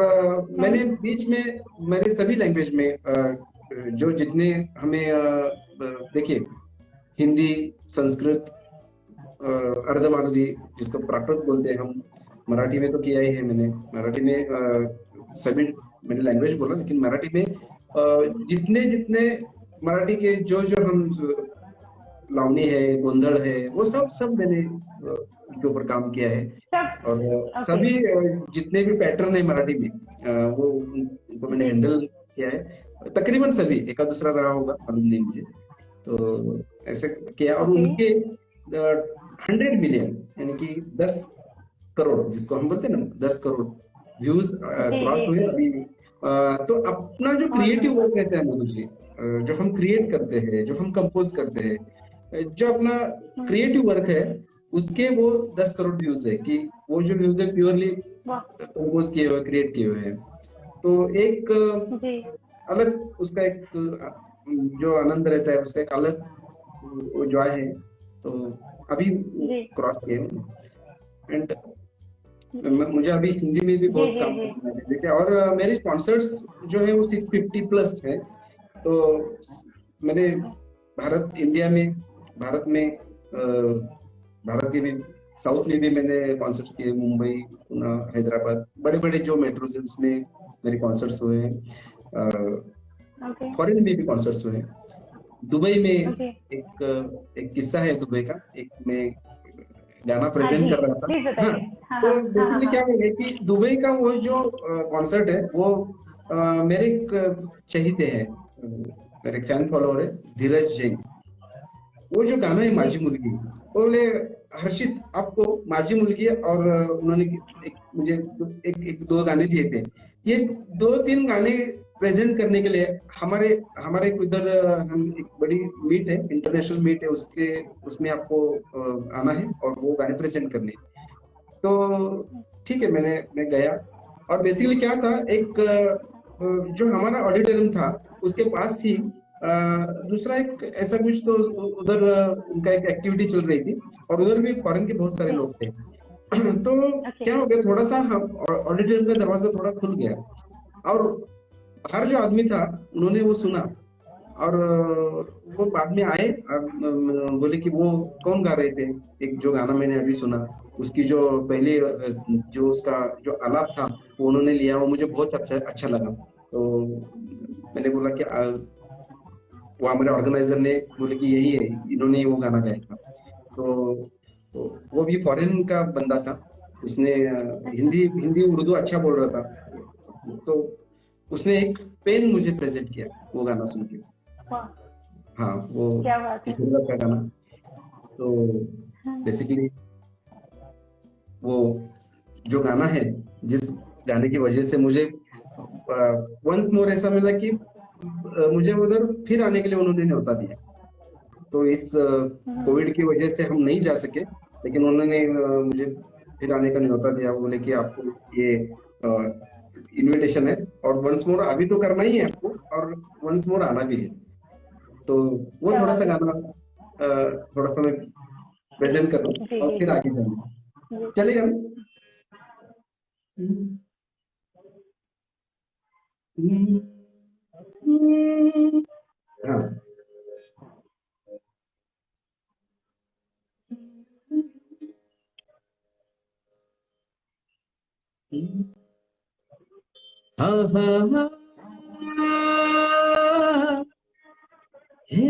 Speaker 3: मैंने बीच में मेरे सभी लैंग्वेज में जो जितने हमें देखिए हिंदी, संस्कृत, अर्धमागधी जिसको प्राकृत बोलते हैं हम, मराठी में तो किया ही है मैंने। मराठी में सभी मैंने लैंग्वेज बोला, लेकिन मराठी में जितने जितने मराठी के जो जो हम लावनी है, गोंधड़ है, वो सब मैंने उनके ऊपर काम किया है।
Speaker 2: सब
Speaker 3: और सभी जितने भी पैटर्न है मराठी में वो उनको मैंने हैंडल किया है। तकरीबन सभी, एका दूसरा रहा होगा मालूम नहीं मुझे, तो ऐसे किया। और उनके 100 मिलियन यानी कि 10 करोड़ जिसको हम बोलते हैं ना, 10 करोड़ व्यूज क्रॉस हुए अभी। तो अपना जो क्रिएटिव वर्क रहता है मधु जी, जो हम क्रिएट करते हैं, जो हम कंपोज करते हैं, जो अपना क्रिएटिव वर्क है, उसके वो 10 करोड़ व्यूज है कि वो जो व्यूज है प्योरली कंपोज किए हुए, क्रिएट किए हुए हैं। तो एक अलग उसका एक जो आनंद रहता है, उसका एक अलग जॉय है। तो अभी क्रॉस किए हैं। एंड मुझे अभी हिंदी में भी बहुत काम करना है। और मेरे कॉन्सर्ट्स जो है वो 650 प्लस है। तो मैंने भारत के भी साउथ में भी मैंने कॉन्सर्ट्स किए, मुंबई, पुणे, हैदराबाद, बड़े बड़े जो मेट्रो सिटीज में मेरे कॉन्सर्ट्स हुए हैं। फॉरेन में भी कॉन्सर्ट्स हुए हैं। दुबई में एक किस्सा है दुबई का। एक मैं गाना प्रेजेंट कर रहा था। हाँ, तो बेसिकली क्या है कि दुबई का वो जो कॉन्सर्ट है वो मेरे एक चहेते हैं, मेरे फैन फॉलोअर है धीरज जैन। वो जो गाना है माझी मुलगी, वो बोले हर्षित आपको माझी मुलगी, और उन्होंने मुझे एक दो गाने दिए थे। ये 2-3 गाने प्रेजेंट करने के लिए हमारे इधर हम एक बड़ी मीट है, इंटरनेशनल मीट है, उसमें आपको आना है और वो गाने प्रेजेंट करने। तो ठीक है, मैं गया। और बेसिकली क्या था, एक जो हमारा ऑडिटोरियम था उसके पास ही दूसरा एक ऐसा कुछ, तो उधर उनका एक एक्टिविटी चल रही थी, और उधर भी फॉरेन के बहुत सारे लोग थे। तो क्या हो गया, थोड़ा सा ऑडिटोरियम का दरवाजा थोड़ा खुल गया, और हर जो आदमी था उन्होंने वो सुना, और वो बाद में आए और बोले कि वो कौन गा रहे थे, एक जो गाना मैंने अभी सुना उसकी जो पहले जो उसका जो आलाप था वो उन्होंने लिया, वो मुझे बहुत अच्छा लगा। तो मैंने बोला कि वो हमारे ऑर्गेनाइजर ने बोले कि यही है, इन्होंने वो गाना गाया था। तो वो भी फॉरेन का बंदा था, उसने
Speaker 2: अच्छा।
Speaker 3: हिंदी हिंदी उर्दू अच्छा बोल रहा था, तो उसने एक पेन मुझे प्रेजेंट किया वो गाना सुन के।
Speaker 2: वाह,
Speaker 3: हाँ, वो
Speaker 2: क्या बात है।
Speaker 3: किशोर का गाना। तो
Speaker 2: हाँ,
Speaker 3: बेसिकली वो जो गाना है, जिस गाने की वजह से मुझे वंस मोर ऐसा मिला कि मुझे उधर फिर आने के लिए उन्होंने न्योता दिया। तो इस
Speaker 2: हम्म,
Speaker 3: कोविड की वजह से हम नहीं जा सके, लेकिन उन्होंने मुझे फिर आने का न्योता दिया। वो बोले कि आपको ये इनविटेशन है, और वंस मोर अभी तो करना ही है आपको, और वंस मोर आना भी है। तो वो
Speaker 2: क्या
Speaker 3: थोड़ा सा
Speaker 2: बात है।
Speaker 3: गाना थोड़ा सा मैं प्रेजेंट कर रहा हूँ,
Speaker 2: जी
Speaker 3: और
Speaker 2: जी
Speaker 3: फिर
Speaker 2: जी
Speaker 3: आगे जाऊंगा।
Speaker 2: जी।
Speaker 3: चलेगा ना? हम्म, हम्म, हाँ। हाँ हाँ हाँ, हे,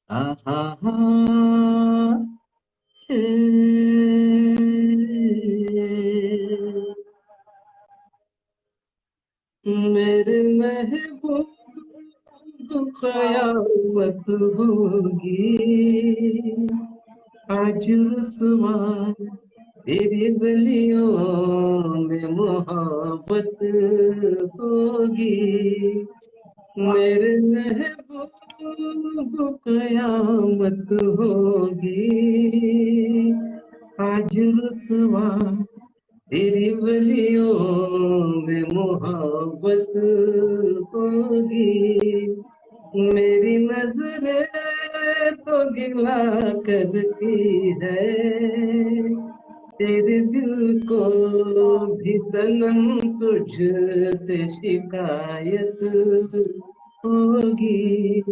Speaker 3: हाँ हाँ हाँ, हे, मेरे महबूब कयामत होगी, आज रुसवा तेरी गलियों में मोहब्बत होगी।
Speaker 2: वाह
Speaker 3: मेरे महबूब कयामत होगी, आज रुसवा तेरी गलियों में मोहब्बत होगी। मेरी नजरें तो गिला करती है, तेरे दिल को भी सनम तुझसे शिकायत होगी।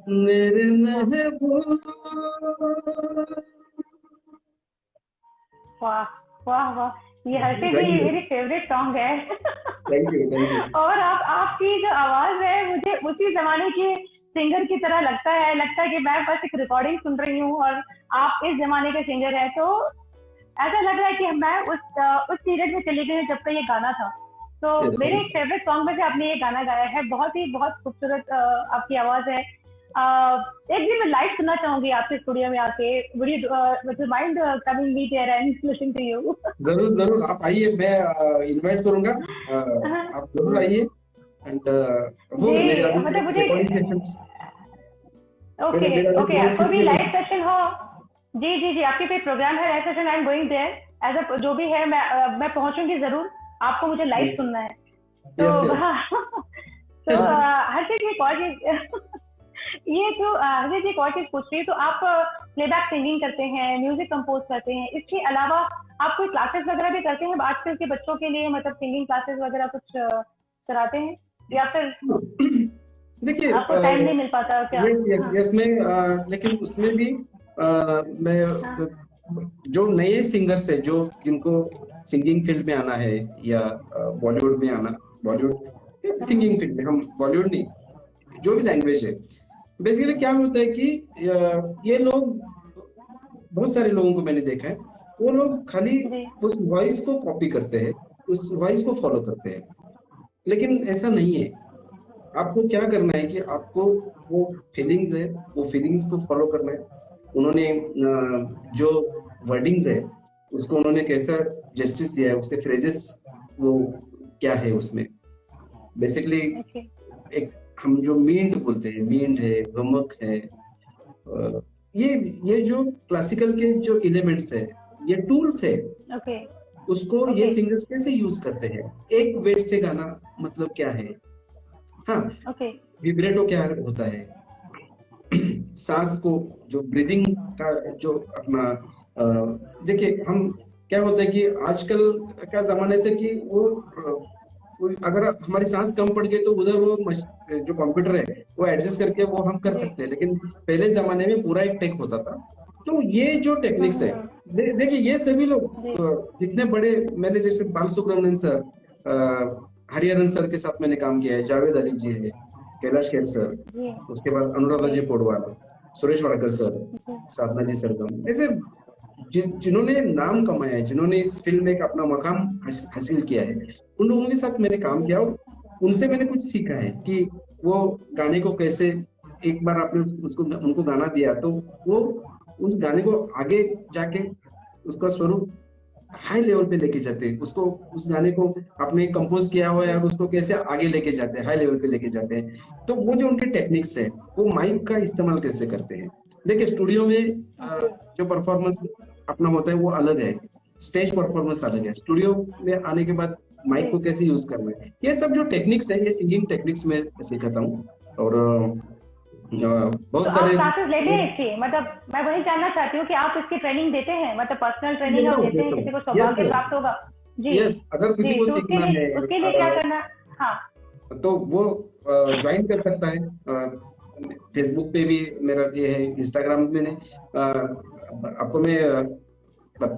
Speaker 3: मेरे महबूब।
Speaker 2: वाह वाह वाह, ये हर्षित जी
Speaker 3: थैंक यू,
Speaker 2: मेरी फेवरेट सॉन्ग है।
Speaker 3: Thank you, thank you.
Speaker 2: और आपकी जो आवाज है मुझे उसी जमाने के सिंगर की तरह लगता है कि मैं बस एक रिकॉर्डिंग सुन रही हूँ और आप इस जमाने के सिंगर हैं। तो ऐसा लग रहा है कि मैं उस पीरियड में चली गई हूँ जब का ये गाना था। तो
Speaker 3: यस,
Speaker 2: मेरे एक फेवरेट सॉन्ग में से आपने ये गाना गाया है, बहुत खूबसूरत आपकी आवाज है। एक दिन मैं लाइव सुनना चाहूंगी आपके स्टूडियो में आके। Would you mind coming me there and listening to you?
Speaker 3: जरूर जरूर, आप आइए, मैं इनवाइट करूंगा। आप जरूर आइए। एंड होगा मेरे
Speaker 2: जी
Speaker 3: अभी
Speaker 2: मतलब मुझे।
Speaker 3: रिकॉर्डिंग सेशंस,
Speaker 2: ओके
Speaker 3: मेरे अभी
Speaker 2: ओके,
Speaker 3: रिकॉर्डिंग
Speaker 2: आपको भी
Speaker 3: सेशन
Speaker 2: लाइव सेशन हो? जी जी जी, आपके कोई प्रोग्राम है live session? I am going there as a जो भी है, मैं पहुंचूंगी जरूर। आपको मुझे लाइव सुनना है तो।
Speaker 3: Yes yes.
Speaker 2: तो हर्षित जी एक और चीज ये तो हर्षित जी एक और चीज पूछ रही है। तो आप प्लेबैक सिंगिंग करते हैं, म्यूजिक कंपोज करते हैं, इसके अलावा आप कोई क्लासेस वगैरह भी करते हैं आजकल के बच्चों के लिए? मतलब सिंगिंग क्लासेस वगैरह कुछ कराते हैं या फिर
Speaker 3: देखिए,
Speaker 2: आपको टाइम नहीं मिल पाता क्या?
Speaker 3: यस यस
Speaker 2: हाँ
Speaker 3: यस, मैं लेकिन उसमें भी मैं
Speaker 2: हाँ।
Speaker 3: जो नए सिंगर्स है, जो जिनको सिंगिंग फील्ड में आना है, या बॉलीवुड में आना, बॉलीवुड
Speaker 2: हम्म,
Speaker 3: सिंगिंग फील्ड में, हम बॉलीवुड नहीं, जो भी लैंग्वेज है, बेसिकली क्या होता है कि ये लोग, बहुत सारे लोगों को मैंने देखा है, वो लोग खाली
Speaker 2: जी
Speaker 3: उस वॉइस को कॉपी करते हैं, उस वॉइस को फॉलो करते हैं, लेकिन ऐसा नहीं है। आपको क्या करना है कि आपको वो फीलिंग्स है, वो फीलिंग्स को फॉलो करना है। उन्होंने जो वर्डिंग्स है, उसको उन्होंने कैसा जस्टिस दिया है, उसके फ्रेजेस वो क्या है उसमें, बेसिकली
Speaker 2: ओके
Speaker 3: एक, हम जो मींड बोलते हैं, मींड है, गमक है, अ, ये जो क्लासिकल के जो एलिमेंट्स है, ये टूल्स है,
Speaker 2: ओके
Speaker 3: उसको ये
Speaker 2: ओके
Speaker 3: सिंगर्स कैसे यूज करते हैं। एक वेट से गाना मतलब क्या है, हाँ,
Speaker 2: ओके
Speaker 3: विब्रेटो क्या होता है, सांस को, जो ब्रीदिंग का जो अपना, देखिए हम, क्या होता है कि आजकल का जमाने से कि अगर हमारी सांस कम पड़ गई तो उधर वो जो कंप्यूटर है वो एडजस्ट करके वो हम कर
Speaker 2: जी
Speaker 3: सकते हैं, लेकिन पहले जमाने में पूरा एक टेक होता था। तो ये जो टेक्निक्स है,
Speaker 2: हम्म,
Speaker 3: देखिए ये सभी लोग
Speaker 2: जी
Speaker 3: जितने बड़े, मैंने जैसे बाल सुब्रमण्यम सर, हरिहरन सर के साथ मैंने काम किया है, जावेद अली जी है, कैलाश खेर सर,
Speaker 2: जी
Speaker 3: उसके बाद अनुराधा जी
Speaker 2: जी
Speaker 3: पौडवाल, सुरेश वाडकर सर,
Speaker 2: जी
Speaker 3: साधना जी सरगम, ऐसे जिन्होंने नाम कमाया है, जिन्होंने इस फील्ड में एक अपना मकाम हासिल किया है, उन लोगों के साथ मैंने काम किया और उनसे मैंने कुछ सीखा है कि वो गाने को कैसे, एक बार आपने उसको उनको गाना दिया तो वो उस गाने को आगे जाके उसका स्वरूप हाई लेवल पे लेके जाते हैं, उसको उस गाने को आपने कंपोज किया हुआ है और उसको कैसे आगे लेके जाते हैं, हाई लेवल पे लेके जाते हैं। तो वो जो उनके टेक्निक्स है, वो माइक का इस्तेमाल कैसे करते हैं। देखिए स्टूडियो में
Speaker 2: ओके
Speaker 3: जो परफॉर्मेंस अपना होता है वो अलग है, स्टेज परफॉर्मेंस अलग है, स्टूडियो में आने के बाद माइक
Speaker 2: जी।
Speaker 3: को कैसे यूज करना है, ये सब जो टेक्निक्स है, ये सिंगिंग टेक्निक्स में सीखाता हूँ। और
Speaker 2: तो
Speaker 3: बहुत
Speaker 2: आप
Speaker 3: सारे
Speaker 2: क्लासेस लेते हैं इसकी, मतलब मैं वही जानना चाहती हूँ कि आप इसकी ट्रेनिंग देते हैं, मतलब पर्सनल ट्रेनिंग
Speaker 3: लेता
Speaker 2: आप
Speaker 3: हूँ
Speaker 2: देते हैं,
Speaker 3: लेता
Speaker 2: किसी को
Speaker 3: हूँ, यस
Speaker 2: सौभाग्य प्राप्त होगा। जी
Speaker 3: यस, अगर किसी
Speaker 2: जी,
Speaker 3: को
Speaker 2: तो
Speaker 3: सीखना है
Speaker 2: उसके लिए क्या करना। हाँ
Speaker 3: तो वो ज्वाइन कर सकता है। फेसबुक पे भी मेरा ये है, इंस्टाग्राम में मैंने आपको मैं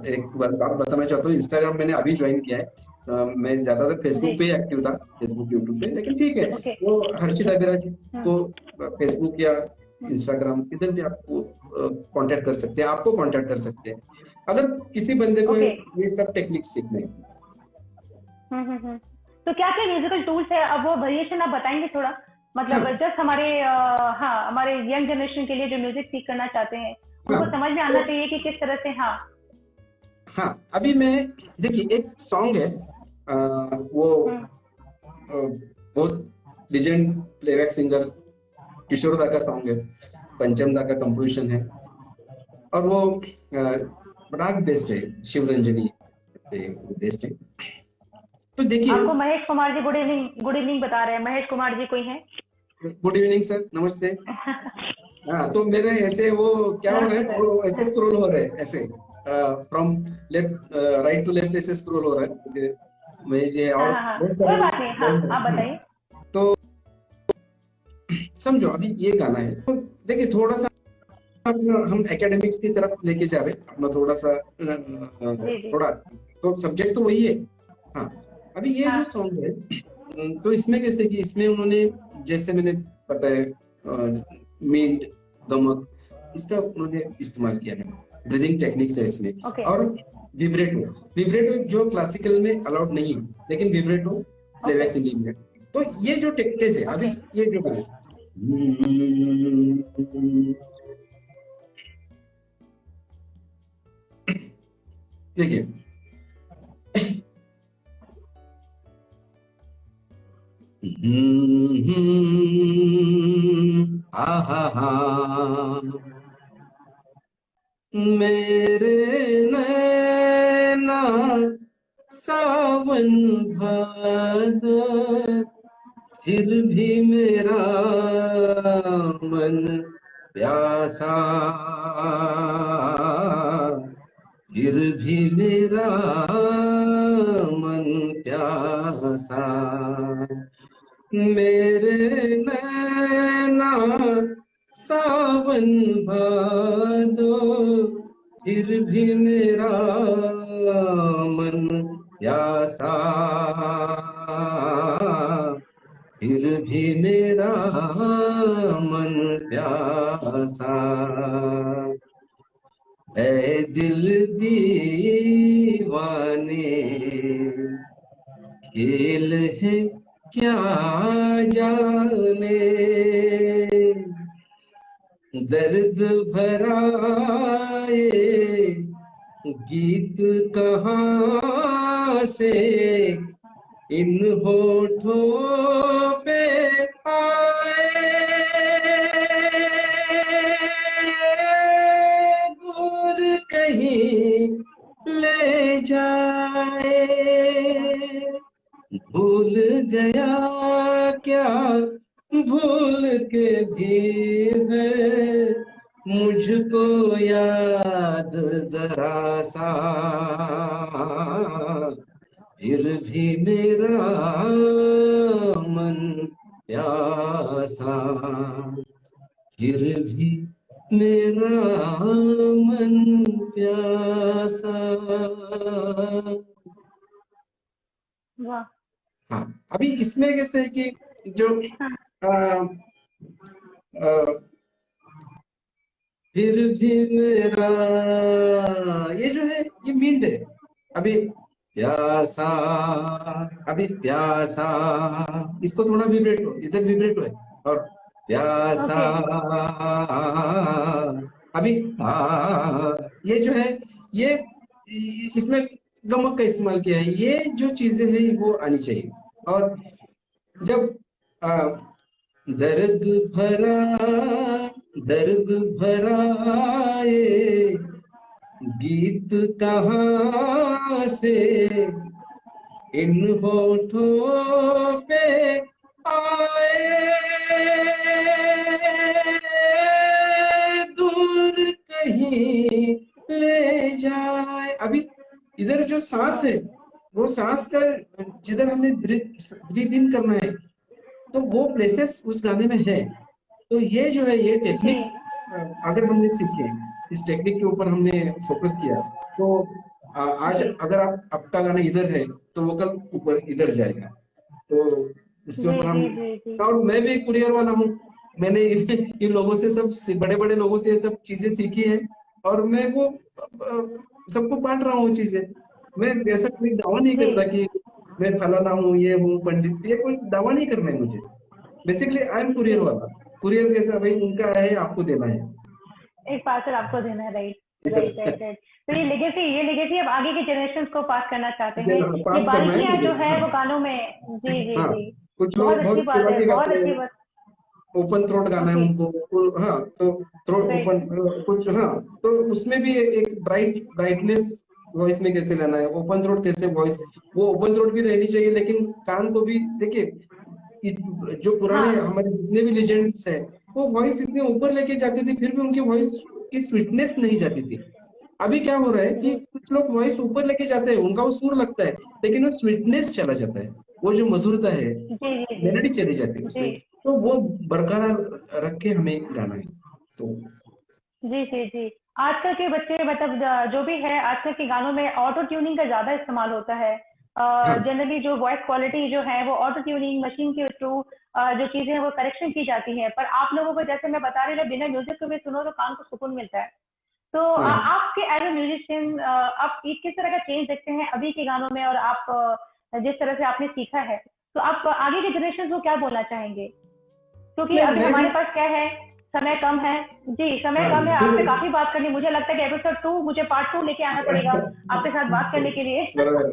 Speaker 3: एक बात बताना चाहता हूँ, इंस्टाग्राम मैंने अभी ज्वाइन किया है। मैं ज्यादातर
Speaker 2: जी
Speaker 3: फेसबुक पे एक्टिव था, फेसबुक यूट्यूब पे, लेकिन ठीक है,
Speaker 2: ओके
Speaker 3: वो हर्षिता विराज
Speaker 2: हम्म
Speaker 3: को फेसबुक या इंस्टाग्राम इधर भी आपको कांटेक्ट कर सकते हैं, आपको कांटेक्ट कर सकते हैं अगर किसी बंदे को
Speaker 2: ओके
Speaker 3: ये सब टेक्निक सीखने हैं।
Speaker 2: तो क्या क्या म्यूजिकल टूल्स है, अब वो वेरिएशन आप बताएंगे थोड़ा, मतलब
Speaker 3: हाँ
Speaker 2: जस्ट हमारे हाँ हमारे यंग जनरेशन के लिए जो म्यूजिक सीख करना चाहते हैं
Speaker 3: हाँ
Speaker 2: उनको समझ में आना
Speaker 3: तो
Speaker 2: चाहिए कि किस तरह से। हाँ
Speaker 3: हाँ अभी मैं, देखिए एक सॉन्ग है, वो
Speaker 2: हम्म
Speaker 3: बहुत लिजेंड प्लेबैक सिंगर किशोर दा का सॉन्ग है, पंचम दा का कंपोजिशन है, और वो राग बेस्ड है, शिवरंजनी पे बेस्ड है। तो देखिए,
Speaker 2: आपको महेश कुमार जी गुड इवनिंग बता रहे हैं, महेश कुमार जी कोई हैं?
Speaker 3: गुड इवनिंग सर, नमस्ते। हाँ तो मेरे ऐसे वो क्या हो रहा है,
Speaker 2: नमस्ते सर।
Speaker 3: वो ऐसे स्क्रॉल हो रहा है ऐसे, from left right to left ऐसे स्क्रॉल हो रहा है, क्योंकि मैं ये और
Speaker 2: हाँ
Speaker 3: बहुत
Speaker 2: कोई
Speaker 3: सारे
Speaker 2: बात नहीं, हाँ
Speaker 3: लोग
Speaker 2: आप
Speaker 3: हैं।
Speaker 2: बताइए।
Speaker 3: तो समझो अभी ये गाना है, तो देखिए थोड़ा सा हम एकेडमिक्स की तरफ लेके जा रहे हैं अपना, थोड़ा सा
Speaker 2: जी जी
Speaker 3: थोड़ा, तो सब्जेक्ट तो वही है। हाँ अभी ये जो
Speaker 2: हाँ
Speaker 3: सॉन्ग है, तो इसमें कैसे कि इसमें उन्होंने, जैसे मैंने बताया, मिंट, गमक, इसका उन्होंने इस्तेमाल किया है, ब्रीदिंग टेक्निक्स है इसमें,
Speaker 2: ओके
Speaker 3: और विब्रेटो, विब्रेटो जो क्लासिकल में अलाउड नहीं है, लेकिन विब्रेटो
Speaker 2: ओके
Speaker 3: प्लेबैक सिंगिंग में। तो ये जो टेक्निक्स है अभी,
Speaker 2: ओके
Speaker 3: ये जो गाना है, देखिए आहा हा, मेरे नैना सावन भादो, फिर भी मेरा मन प्यासा, फिर भी मेरा मन प्यासा, मेरे नैना सावन भादो, फिर भी मेरा मन प्यासा, फिर भी मेरा मन प्यासा, ऐ दिल दीवाने, खेल है क्या जाने, दर्द भरा ये गीत कहाँ से इन होठों पे आए, दूर कहीं ले जाए, भूल गया क्या भूल के भी है मुझको याद जरा सा, फिर भी मेरा मन प्यासा, फिर भी मेरा मन प्यासा।
Speaker 2: वाह
Speaker 3: हाँ अभी इसमें कैसे है कि जो
Speaker 2: हाँ,
Speaker 3: आ, फिर भी मेरा, ये जो है ये मीन्ड है। अभी प्यासा, अभी प्यासा, इसको थोड़ा विब्रेटो, इधर विब्रेटो है, और प्यासा,
Speaker 2: ओके।
Speaker 3: अभी ये जो है ये इसमें गमक का इस्तेमाल किया है। ये जो चीजें हैं वो आनी चाहिए। और जब आ, दर्द भरा, दर्द भरा ये गीत कहाँ से इन होठों पे आए, दूर कहीं ले जाए। अभी इधर जो सांस है, वो सांस का जिधर हमें ब्रीथ इन करना है, तो वो प्लेसेस उस गाने में है। तो ये जो है ये
Speaker 2: जी
Speaker 3: टेक्निक्स अगर हमने सीखे, इस टेक्निक के ऊपर हमने फोकस किया, तो आज
Speaker 2: जी
Speaker 3: अगर आप आपका गाना इधर है तो वो कल ऊपर इधर जाएगा। तो इसके
Speaker 2: जी
Speaker 3: ऊपर हम,
Speaker 2: जी जी जी
Speaker 3: और मैं भी कुरियर वाला हूँ। मैंने इन लोगों से, सब बड़े बड़े लोगों से ये सब चीजें सीखी है, और मैं वो सबको बांट रहा हूँ चीजें। मैं ऐसा कोई दावा नहीं
Speaker 2: जी।
Speaker 3: करता कि मैं फलाना हूँ, ये हूँ पंडित, ये कोई दावा नहीं करना है मुझे। बेसिकली आई एम कुरियर वाला। कुरियर कैसा भाई, उनका है आपको देना है।
Speaker 2: एक पार्सल आपको देना है, राइट राइट राइट राइट। तो ये लेगेसी अब आगे के जनरेशन को पास करना चाहते हैं।
Speaker 3: देना,
Speaker 2: ये
Speaker 3: पास करना है
Speaker 2: बारीकियां
Speaker 3: मुझे।
Speaker 2: जो है
Speaker 3: हाँ
Speaker 2: वो गानों में। जी जी
Speaker 3: हाँ,
Speaker 2: जी।
Speaker 3: कुछ
Speaker 2: बहुत
Speaker 3: लोग
Speaker 2: अच्छी
Speaker 3: बहुत
Speaker 2: बात
Speaker 3: चिल्ला
Speaker 2: है,
Speaker 3: के
Speaker 2: बहुत
Speaker 3: गाते हैं,
Speaker 2: अच्छी बात।
Speaker 3: ओपन थ्रोट गाना है
Speaker 2: ओके।
Speaker 3: उनको। हाँ, तो थ्रोट
Speaker 2: राइट।
Speaker 3: ओपन, कुछ, हाँ, तो उसमें भी एक ब्राइटनेस वॉइस में कैसे लाना है, ओपन थ्रोट कैसे वॉइस, वो ओपन थ्रोट भी रहनी चाहिए, लेकिन कान को भी देखिए। जो पुराने
Speaker 2: हाँ
Speaker 3: हमारे जितने भी लेजेंड्स हैं, वो वॉइस इतने ऊपर लेके जाते थे, फिर भी उनकी वॉइस की स्वीटनेस नहीं जाती थी। अभी क्या हो रहा है कि
Speaker 2: जी
Speaker 3: कुछ लोग वॉइस ऊपर लेके जाते हैं, उनका वो सुर लगता है, लेकिन वो स्वीटनेस चला जाता है, वो जो मधुरता है,
Speaker 2: जी जी जी
Speaker 3: मेलोडी चली जाती है
Speaker 2: जी
Speaker 3: उसमें। तो वो बरकरार रख के हमें गाना है। तो
Speaker 2: जी जी जी। आजकल के बच्चे मतलब जो भी है आजकल के गानों में ऑटो ट्यूनिंग का ज्यादा इस्तेमाल होता है।
Speaker 3: हाँ
Speaker 2: जनरली जो वॉइस क्वालिटी जो है वो ऑटो ट्यूनिंग मशीन के थ्रू जो चीजें हैं वो करेक्शन की जाती है। पर आप लोगों को जैसे मैं बता रही हूँ बिना म्यूजिक को भी सुनो तो कान को सुकून मिलता है। तो
Speaker 3: हाँ,
Speaker 2: आपके एज ए म्यूजिशियन आप किस तरह का चेंज देखते हैं अभी के गानों में, और आप जिस तरह से आपने सीखा है तो आप आगे के जनरेशन को क्या बोलना चाहेंगे? क्योंकि
Speaker 3: नहीं
Speaker 2: अभी
Speaker 3: मैं भी,
Speaker 2: हमारे पास क्या है, समय कम है। जी समय
Speaker 3: हाँ
Speaker 2: कम है, आपसे
Speaker 3: फिर
Speaker 2: काफी बात करनी, मुझे लगता है कि एपिसोड 2 मुझे पार्ट 2 लेके आना पड़ेगा आपके साथ बात करने के लिए।
Speaker 3: बराबर।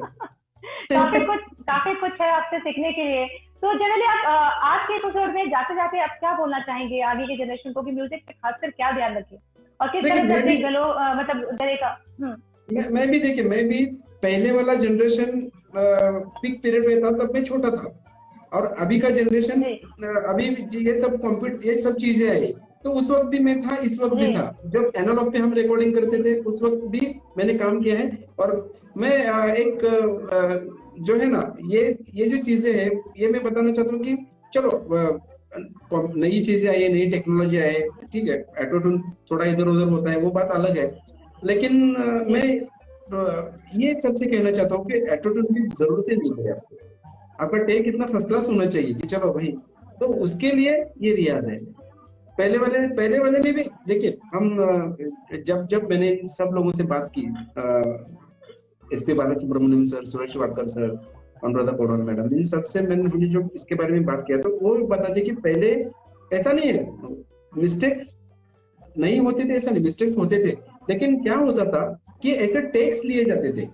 Speaker 2: काफी कुछ है आपसे सीखने के लिए। तो जनरली आप आज के एपिसोड में जाते जाते आप क्या बोलना चाहेंगे आगे की जनरेशन को कि म्यूजिक पे खासकर क्या ध्यान रखें और किस
Speaker 3: देखिए
Speaker 2: तरह से
Speaker 3: मैं
Speaker 2: अपने
Speaker 3: भी,
Speaker 2: गलों मतलब गले का।
Speaker 3: मैं भी देखिए, मैं भी पहले वाला जनरेशन पीक पीरियड में था, तब मैं छोटा था। और अभी का जनरेशन,
Speaker 2: जी
Speaker 3: अभी ये सब कंप्यूटर, ये सब चीजें आई, तो उस वक्त भी मैं था, इस वक्त भी
Speaker 2: जी
Speaker 3: था। जब एनालॉग पे हम रिकॉर्डिंग करते थे, उस वक्त भी मैंने काम किया है। और मैं एक जो है ना, ये जो चीजें हैं, ये मैं बताना चाहता हूँ कि चलो, नई चीजें आई है, नई टेक्नोलॉजी आई है, ठीक है, ऑटोट्यून थोड़ा इधर उधर होता है, वो बात अलग है। लेकिन
Speaker 2: जी
Speaker 3: मैं ये सबसे कहना चाहता हूँ कि ऑटोट्यून की जरूरत नहीं है आपको। आपका टेक इतना फर्स्ट क्लास होना चाहिए कि चलो भाई, तो उसके लिए ये रियाज है। पहले वाले में भी देखिए, हम जब जब मैंने सब लोगों से बात की, S P Balasubrahmanyam sir, Suresh Wadkar sir, Anuradha Paudwal madam, इन सबसे मैंने जो इसके बारे में बात किया, तो वो बताते कि पहले ऐसा नहीं है, मिस्टेक्स नहीं होते थे, ऐसा नहीं, मिस्टेक्स होते थे, लेकिन क्या होता था कि ऐसे टेक्स लिए जाते थे,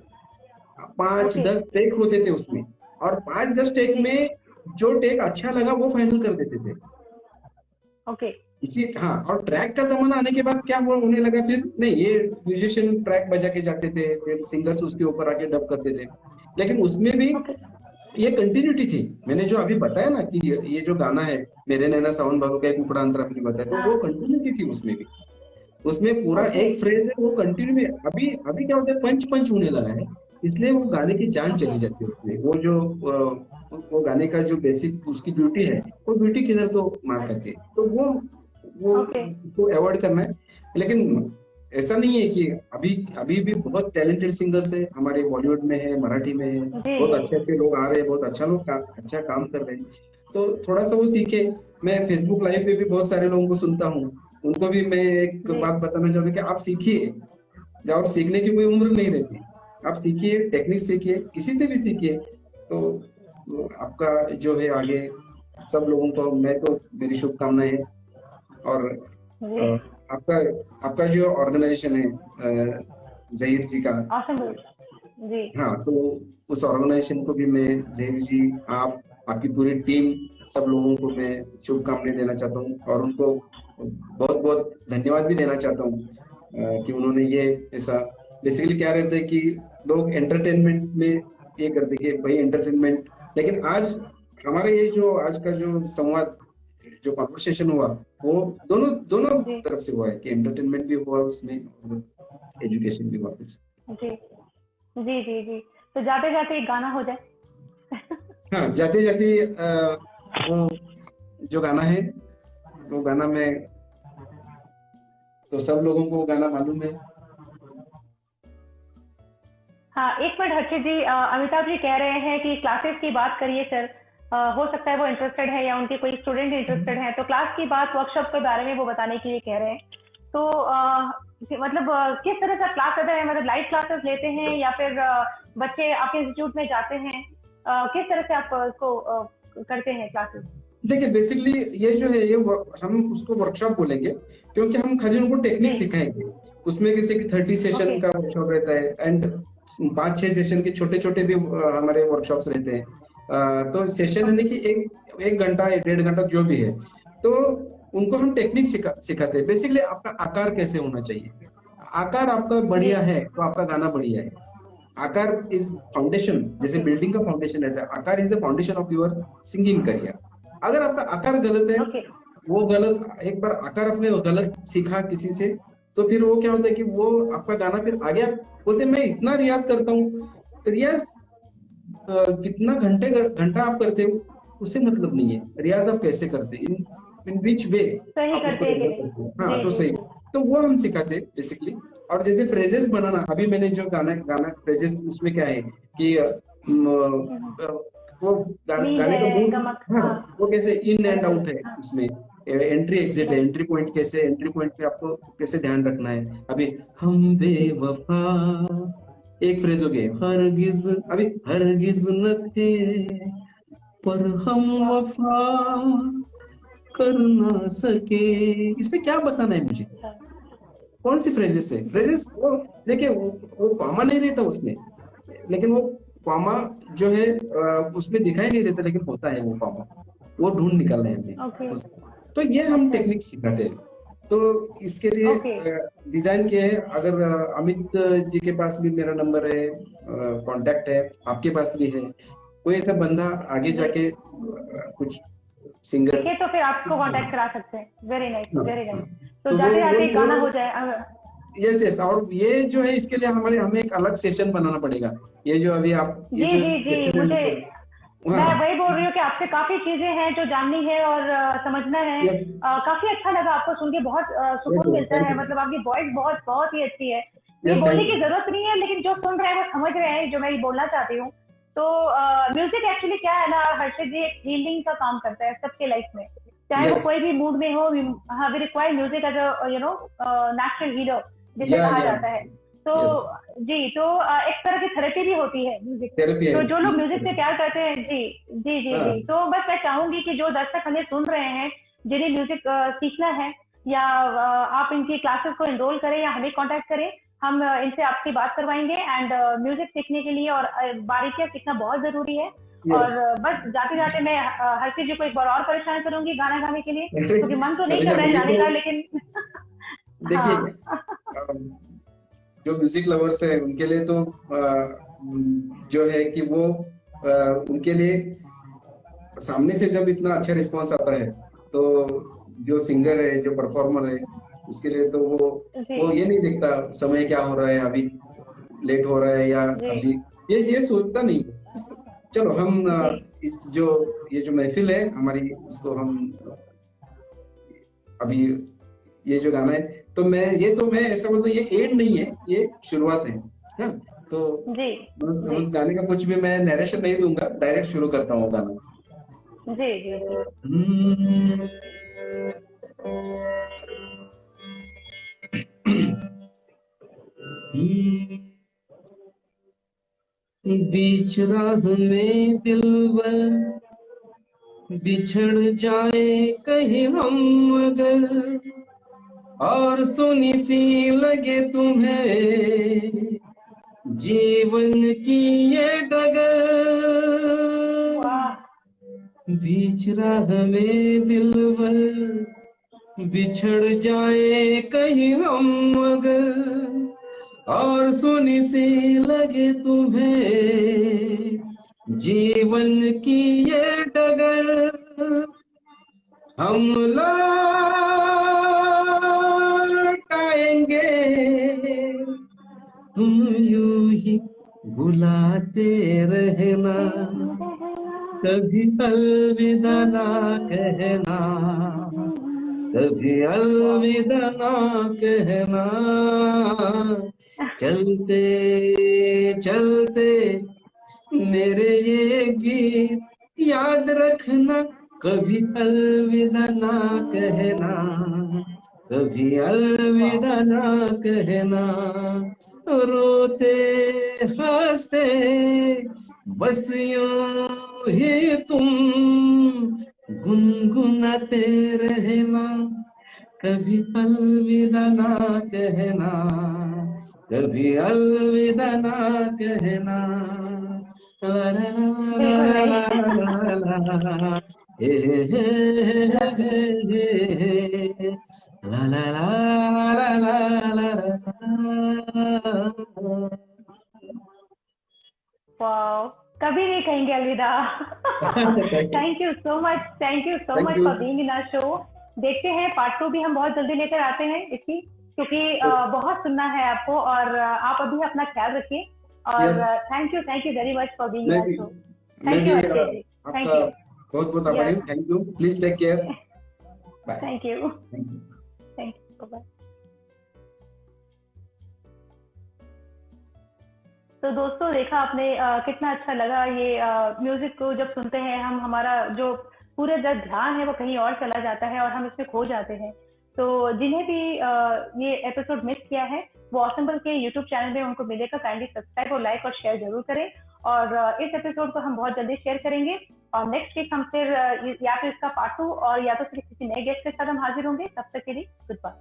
Speaker 3: 5
Speaker 2: ओके
Speaker 3: 10 टेक होते थे उसमें, और 5 10 टेक
Speaker 2: जी
Speaker 3: में जो टेक अच्छा लगा वो फाइनल कर देते थे।
Speaker 2: ओके
Speaker 3: इसी, हाँ, और ट्रैक का जमाना आने के बाद क्या हुआ, होने लगा फिर नहीं, ये म्यूजिशियन ट्रैक बजा के जाते थे, फिर सिंगर्स उसके ऊपर आके डब करते थे, लेकिन उसमें भी
Speaker 2: ओके
Speaker 3: ये कंटिन्यूटी थी। मैंने जो अभी बताया ना कि ये जो गाना है, मेरे नैना सावन बाबू का एक कुकड़ा अंतरा अपनी बताया, तो वो
Speaker 2: हाँ
Speaker 3: कंटिन्यूटी थी उसमें भी। उसमें पूरा
Speaker 2: ओके
Speaker 3: एक फ्रेज है, वो कंटिन्यू में, अभी अभी क्या होता है, पंच पंच होने लगा है, इसलिए वो गाने की जान
Speaker 2: ओके
Speaker 3: चली जाती है उसमें। वो जो वो गाने का जो बेसिक उसकी ब्यूटी है, वो ब्यूटी किधर तो मार करती है, तो वो
Speaker 2: ओके
Speaker 3: उसको अवॉइड करना है। लेकिन ऐसा नहीं है कि अभी अभी भी बहुत टैलेंटेड सिंगर्स है हमारे बॉलीवुड में है, मराठी में है,
Speaker 2: जी
Speaker 3: बहुत अच्छे अच्छे लोग आ रहे हैं, बहुत अच्छा काम कर रहे हैं। तो थोड़ा सा वो सीखे। मैं फेसबुक लाइव पे भी बहुत सारे लोगों को सुनता हूँ, उनको भी मैं एक
Speaker 2: जी
Speaker 3: बात बताना चाहूंगा कि आप सीखिए, और सीखने की कोई उम्र नहीं रहती। आप सीखिए, टेक्निक सीखिए, किसी से भी सीखिए, तो आपका जो है आगे सब लोगों को मैं तो मेरी शुभकामनाएं हैं। और
Speaker 2: जी।
Speaker 3: अ, आपका आपका जो ऑर्गेनाइजेशन है जहीर जी का,
Speaker 2: ऑसम जी
Speaker 3: हाँ, तो उस ऑर्गेनाइजेशन को भी मैं, जहीर जी, आप, आपकी पूरी टीम, सब लोगों को मैं शुभकामनाएं देना चाहता हूँ, और उनको बहुत बहुत धन्यवाद भी देना चाहता हूँ कि उन्होंने ये ऐसा, बेसिकली क्या रहता है कि लोग एंटरटेनमेंट में ये करते कि भाई एंटरटेनमेंट, लेकिन आज हमारा ये जो आज का जो संवाद, जो कॉन्वर्सेशन हुआ, वो दोनों दोनों
Speaker 2: जी
Speaker 3: तरफ से हुआ है कि एंटरटेनमेंट भी हुआ उसमें और एजुकेशन भी हुआ उसमें।
Speaker 2: जी जी जी जी। तो जाते जाते एक गाना हो जाए।
Speaker 3: हाँ, जाते जाते वो जो गाना है, वो गाना में, तो सब लोगों को वो गाना मालूम है।
Speaker 2: हाँ, एक मिनट हर्षित जी, अमिताभ जी कह रहे हैं कि क्लासेस की बात करिए सर। हो सकता है वो इंटरेस्टेड है या उनके कोई स्टूडेंट इंटरेस्टेड है, तो क्लास की बात, वर्कशॉप के बारे में वो बताने के लिए कह रहे हैं। तो मतलब किस तरह का क्लास रहता है, मतलब लाइव क्लासेस लेते हैं या फिर बच्चे आपके इंस्टीट्यूट में जाते हैं, किस तरह से आप इसको करते हैं क्लासेस?
Speaker 3: देखिए, बेसिकली ये जो है ये हम उसको वर्कशॉप बोलेंगे, क्योंकि हम खाली उनको टेक्निक
Speaker 2: जी
Speaker 3: सिखाएंगे। उसमें किसी की 30 सेशन
Speaker 2: ओके
Speaker 3: का वर्कशॉप रहता है, एंड 5-6 सेशन के छोटे छोटे भी हमारे वर्कशॉप्स रहते हैं। तो सेशन यानी
Speaker 2: ओके
Speaker 3: कि एक घंटा या 1.5 घंटा जो भी है, तो उनको हम टेक्निक सिखाते हैं। बेसिकली आपका आकार कैसे होना चाहिए, आकार आपका
Speaker 2: जी
Speaker 3: बढ़िया है तो आपका गाना बढ़िया है। आकार इज फाउंडेशन, जैसे
Speaker 2: ओके
Speaker 3: बिल्डिंग का फाउंडेशन रहता है, आकार is the foundation of your singing career. अगर आपका आकार गलत है,
Speaker 2: ओके
Speaker 3: वो गलत, एक बार आकार अपने गलत सीखा किसी से, तो फिर वो क्या होता है कि वो आपका गाना फिर आगे, आप बोलते मैं इतना रियाज करता हूँ, रियाज कितना घंटा आप करते हो उससे मतलब नहीं है, रियाज आप कैसे करते हैं, इन विच वे
Speaker 2: सही
Speaker 3: आप उसको
Speaker 2: करते हैं कि
Speaker 3: डेवलप
Speaker 2: नहीं?
Speaker 3: करते हैं। हाँ,
Speaker 2: जी
Speaker 3: तो
Speaker 2: जी
Speaker 3: सही,
Speaker 2: जी
Speaker 3: तो वो हम सिखाते हैं बेसिकली। और जैसे फ्रेजेस बनाना, अभी मैंने जो गाना गाना फ्रेजेस, उसमें क्या है कि
Speaker 2: हम्म,
Speaker 3: वो
Speaker 2: मी
Speaker 3: गाने का
Speaker 2: है
Speaker 3: मूड,
Speaker 2: गमक,
Speaker 3: हाँ,
Speaker 2: हाँ
Speaker 3: वो कैसे in and
Speaker 2: correct
Speaker 3: out
Speaker 2: correct,
Speaker 3: है
Speaker 2: हाँ
Speaker 3: उसमें, एंट्री एग्जिट है,
Speaker 2: करेक्ट
Speaker 3: एंट्री पॉइंट कैसे, एंट्री पॉइंट पे आपको कैसे ध्यान रखना है। अभी हम बेवफा, एक फ्रेज हो गया, हरगिज, अभी हरगिज न थे पर हम
Speaker 2: वाह
Speaker 3: वफा कर ना सके, इसमें क्या बताना है मुझे,
Speaker 2: अच्छा
Speaker 3: कौन सी फ्रेजेस है,
Speaker 2: जी
Speaker 3: फ्रेजेस वो, देखिए वो कॉमा नहीं रहता उसमें, लेकिन वो कॉमा जो है उसमें दिखाई नहीं देता, लेकिन होता है वो कॉमा, वो ढूंढ निकालना है हमें
Speaker 2: ओके
Speaker 3: तो ये हम
Speaker 2: अच्छा
Speaker 3: टेक्निक सिखाते हैं। तो इसके लिए
Speaker 2: ओके
Speaker 3: डिजाइन किए हैं। अगर अमित जी के पास भी मेरा नंबर है, कांटेक्ट है, आपके पास भी है, कोई ऐसा बंदा आगे
Speaker 2: जी
Speaker 3: जाके कुछ सिंगर,
Speaker 2: ठीक है, तो फिर आपको कांटेक्ट करा सकते हैं। वेरी नाइस
Speaker 3: हाँ,
Speaker 2: वेरी नाइस।
Speaker 3: हाँ,
Speaker 2: तो
Speaker 3: तो
Speaker 2: जाते जाते एक गाना
Speaker 3: वो
Speaker 2: हो जाए
Speaker 3: यस यस, और ये जो है इसके लिए हमें एक अलग सेशन बनाना पड़ेगा। ये जो अभी आप, ये
Speaker 2: जी
Speaker 3: जो
Speaker 2: जी जी मुझे,
Speaker 3: सेशन,
Speaker 2: मैं
Speaker 3: हाँ,
Speaker 2: वही बोल रही हूँ कि आपसे काफी चीजें हैं जो जाननी है और समझना है।
Speaker 3: यस
Speaker 2: काफी अच्छा लगा आपको सुन के, बहुत
Speaker 3: यस,
Speaker 2: सुकून मिलता
Speaker 3: थैंक
Speaker 2: है,
Speaker 3: यू,
Speaker 2: मतलब आपकी वॉइस बहुत बहुत ही अच्छी है। ये
Speaker 3: यस,
Speaker 2: बोलने
Speaker 3: थैंक
Speaker 2: की
Speaker 3: यू,
Speaker 2: जरूरत नहीं है, लेकिन जो सुन रहे हैं वो समझ रहे हैं जो मैं ये बोलना चाहती हूँ। तो म्यूजिक एक्चुअली क्या है ना हर्षित जी, एक हीलिंग का काम करता है सबके लाइफ में, चाहे वो
Speaker 3: यस,
Speaker 2: कोई भी मूड में हो। हाँ, we require music as a natural healer जिसे कहा
Speaker 3: या
Speaker 2: जाता है। तो
Speaker 3: यस,
Speaker 2: जी, तो एक तरह की थेरेपी भी होती है म्यूजिक।
Speaker 3: थेरेपी है
Speaker 2: तो जो लोग म्यूजिक से
Speaker 3: इसकी।
Speaker 2: प्यार करते हैं, जी जी जी
Speaker 3: हाँ,
Speaker 2: जी, तो बस मैं चाहूंगी कि जो दर्शक हमें सुन रहे हैं, जिन्हें म्यूजिक सीखना है, या आप इनकी क्लासेस को एनरोल करें या हमें कांटेक्ट करें, हम इनसे आपकी बात करवाएंगे। एंड म्यूजिक सीखने के लिए और बारीकियां सीखना बहुत जरूरी है।
Speaker 3: यस,
Speaker 2: और बस जाते जाते मैं हर्षित जी को एक बार और परेशान करूंगी गाना गाने के लिए, क्योंकि मन तो नहीं कर रहा है
Speaker 3: परेशान, ये
Speaker 2: जाने का,
Speaker 3: तो
Speaker 2: लेकिन
Speaker 3: देखिए,
Speaker 2: हाँ
Speaker 3: जो म्यूजिक लवर्स है उनके लिए तो जो है कि वो उनके लिए सामने से जब इतना अच्छा रिस्पांस आता है, तो जो सिंगर है, जो परफॉर्मर है, उसके लिए तो
Speaker 2: जी
Speaker 3: वो ये नहीं देखता समय क्या हो रहा है, अभी लेट हो रहा है या
Speaker 2: जी
Speaker 3: अभी, ये सोचता नहीं। चलो हम
Speaker 2: जी
Speaker 3: इस जो ये जो महफिल है हमारी, इसको हम अभी, ये जो गाना है तो मैं ऐसा बोलता हूँ, ये एंड नहीं है, ये शुरुआत है। हाँ, तो
Speaker 2: जी जी
Speaker 3: उस गाने का कुछ भी मैं नरेशन नहीं दूंगा, डायरेक्ट शुरू करता हूँ गाना।
Speaker 2: जी जी जी।
Speaker 3: हम्म, बीच राह में दिलवर बिछड़ जाए कहीं हम अगर, और सुनी सी लगे तुम्हें जीवन की ये डगर,
Speaker 2: वाह।
Speaker 3: बीच राह में दिलवर बिछड़ जाए कहीं हम अगर, और सुनी सी लगे तुम्हें जीवन की ये डगर, हम लौटाएंगे तुम यूं ही बुलाते रहना, कभी अलविदा ना कहना, कभी अलविदा ना कहना, चलते चलते मेरे ये गीत याद रखना, कभी अलविदा ना कहना, कभी अलविदा ना कहना, रोते हंसते बस यूं ही तुम गुनगुनाते रहना, कभी अलविदा ना कहना, कभी अलविदा ना कहना, ला ला
Speaker 2: बिल्कुल
Speaker 3: ला
Speaker 2: नहीं।
Speaker 3: ला ला ला ला, हे हे हे हे हे, ला ला ला ला ला ला।
Speaker 2: वाओ, कभी नहीं कहेंगे अलविदा। Thank you so much, thank you so
Speaker 3: thank
Speaker 2: much
Speaker 3: you.
Speaker 2: For being in our show. देखते हैं पार्ट 2 भी हम बहुत जल्दी लेकर आते हैं इसकी, क्योंकि बहुत सुनना है आपको, और आप अभी अपना ख्याल रखिए। और
Speaker 3: yes,
Speaker 2: thank you very much for being in
Speaker 3: मैं
Speaker 2: आवर
Speaker 3: भी
Speaker 2: शो।
Speaker 3: मैं
Speaker 2: थैंक
Speaker 3: भी
Speaker 2: यू अक्षय जी, थैंक
Speaker 3: आपका
Speaker 2: यू।
Speaker 3: बहुत बहुत आभारी हूँ।
Speaker 2: Yes,
Speaker 3: thank you, please take care, bye.
Speaker 2: Thank you,
Speaker 3: thank you.
Speaker 2: Thank you, bye. तो दोस्तों, देखा आपने कितना अच्छा लगा ये म्यूजिक को जब सुनते हैं हम, हमारा जो पूरा जो ध्यान है वो कहीं और चला जाता है और हम इसमें खो जाते हैं। तो जिन्हें भी ये एपिसोड मिस किया है, वो ऑसम्बल के यूट्यूब चैनल में उनको मिलेगा, काइंडली सब्सक्राइब और लाइक और शेयर जरूर करें। और इस एपिसोड को हम बहुत जल्दी शेयर करेंगे, और नेक्स्ट वीक हम फिर या तो इसका पार्ट 2 और या तो फिर किसी नए गेस्ट के साथ हम हाजिर होंगे। तब तक के लिए गुड बाय।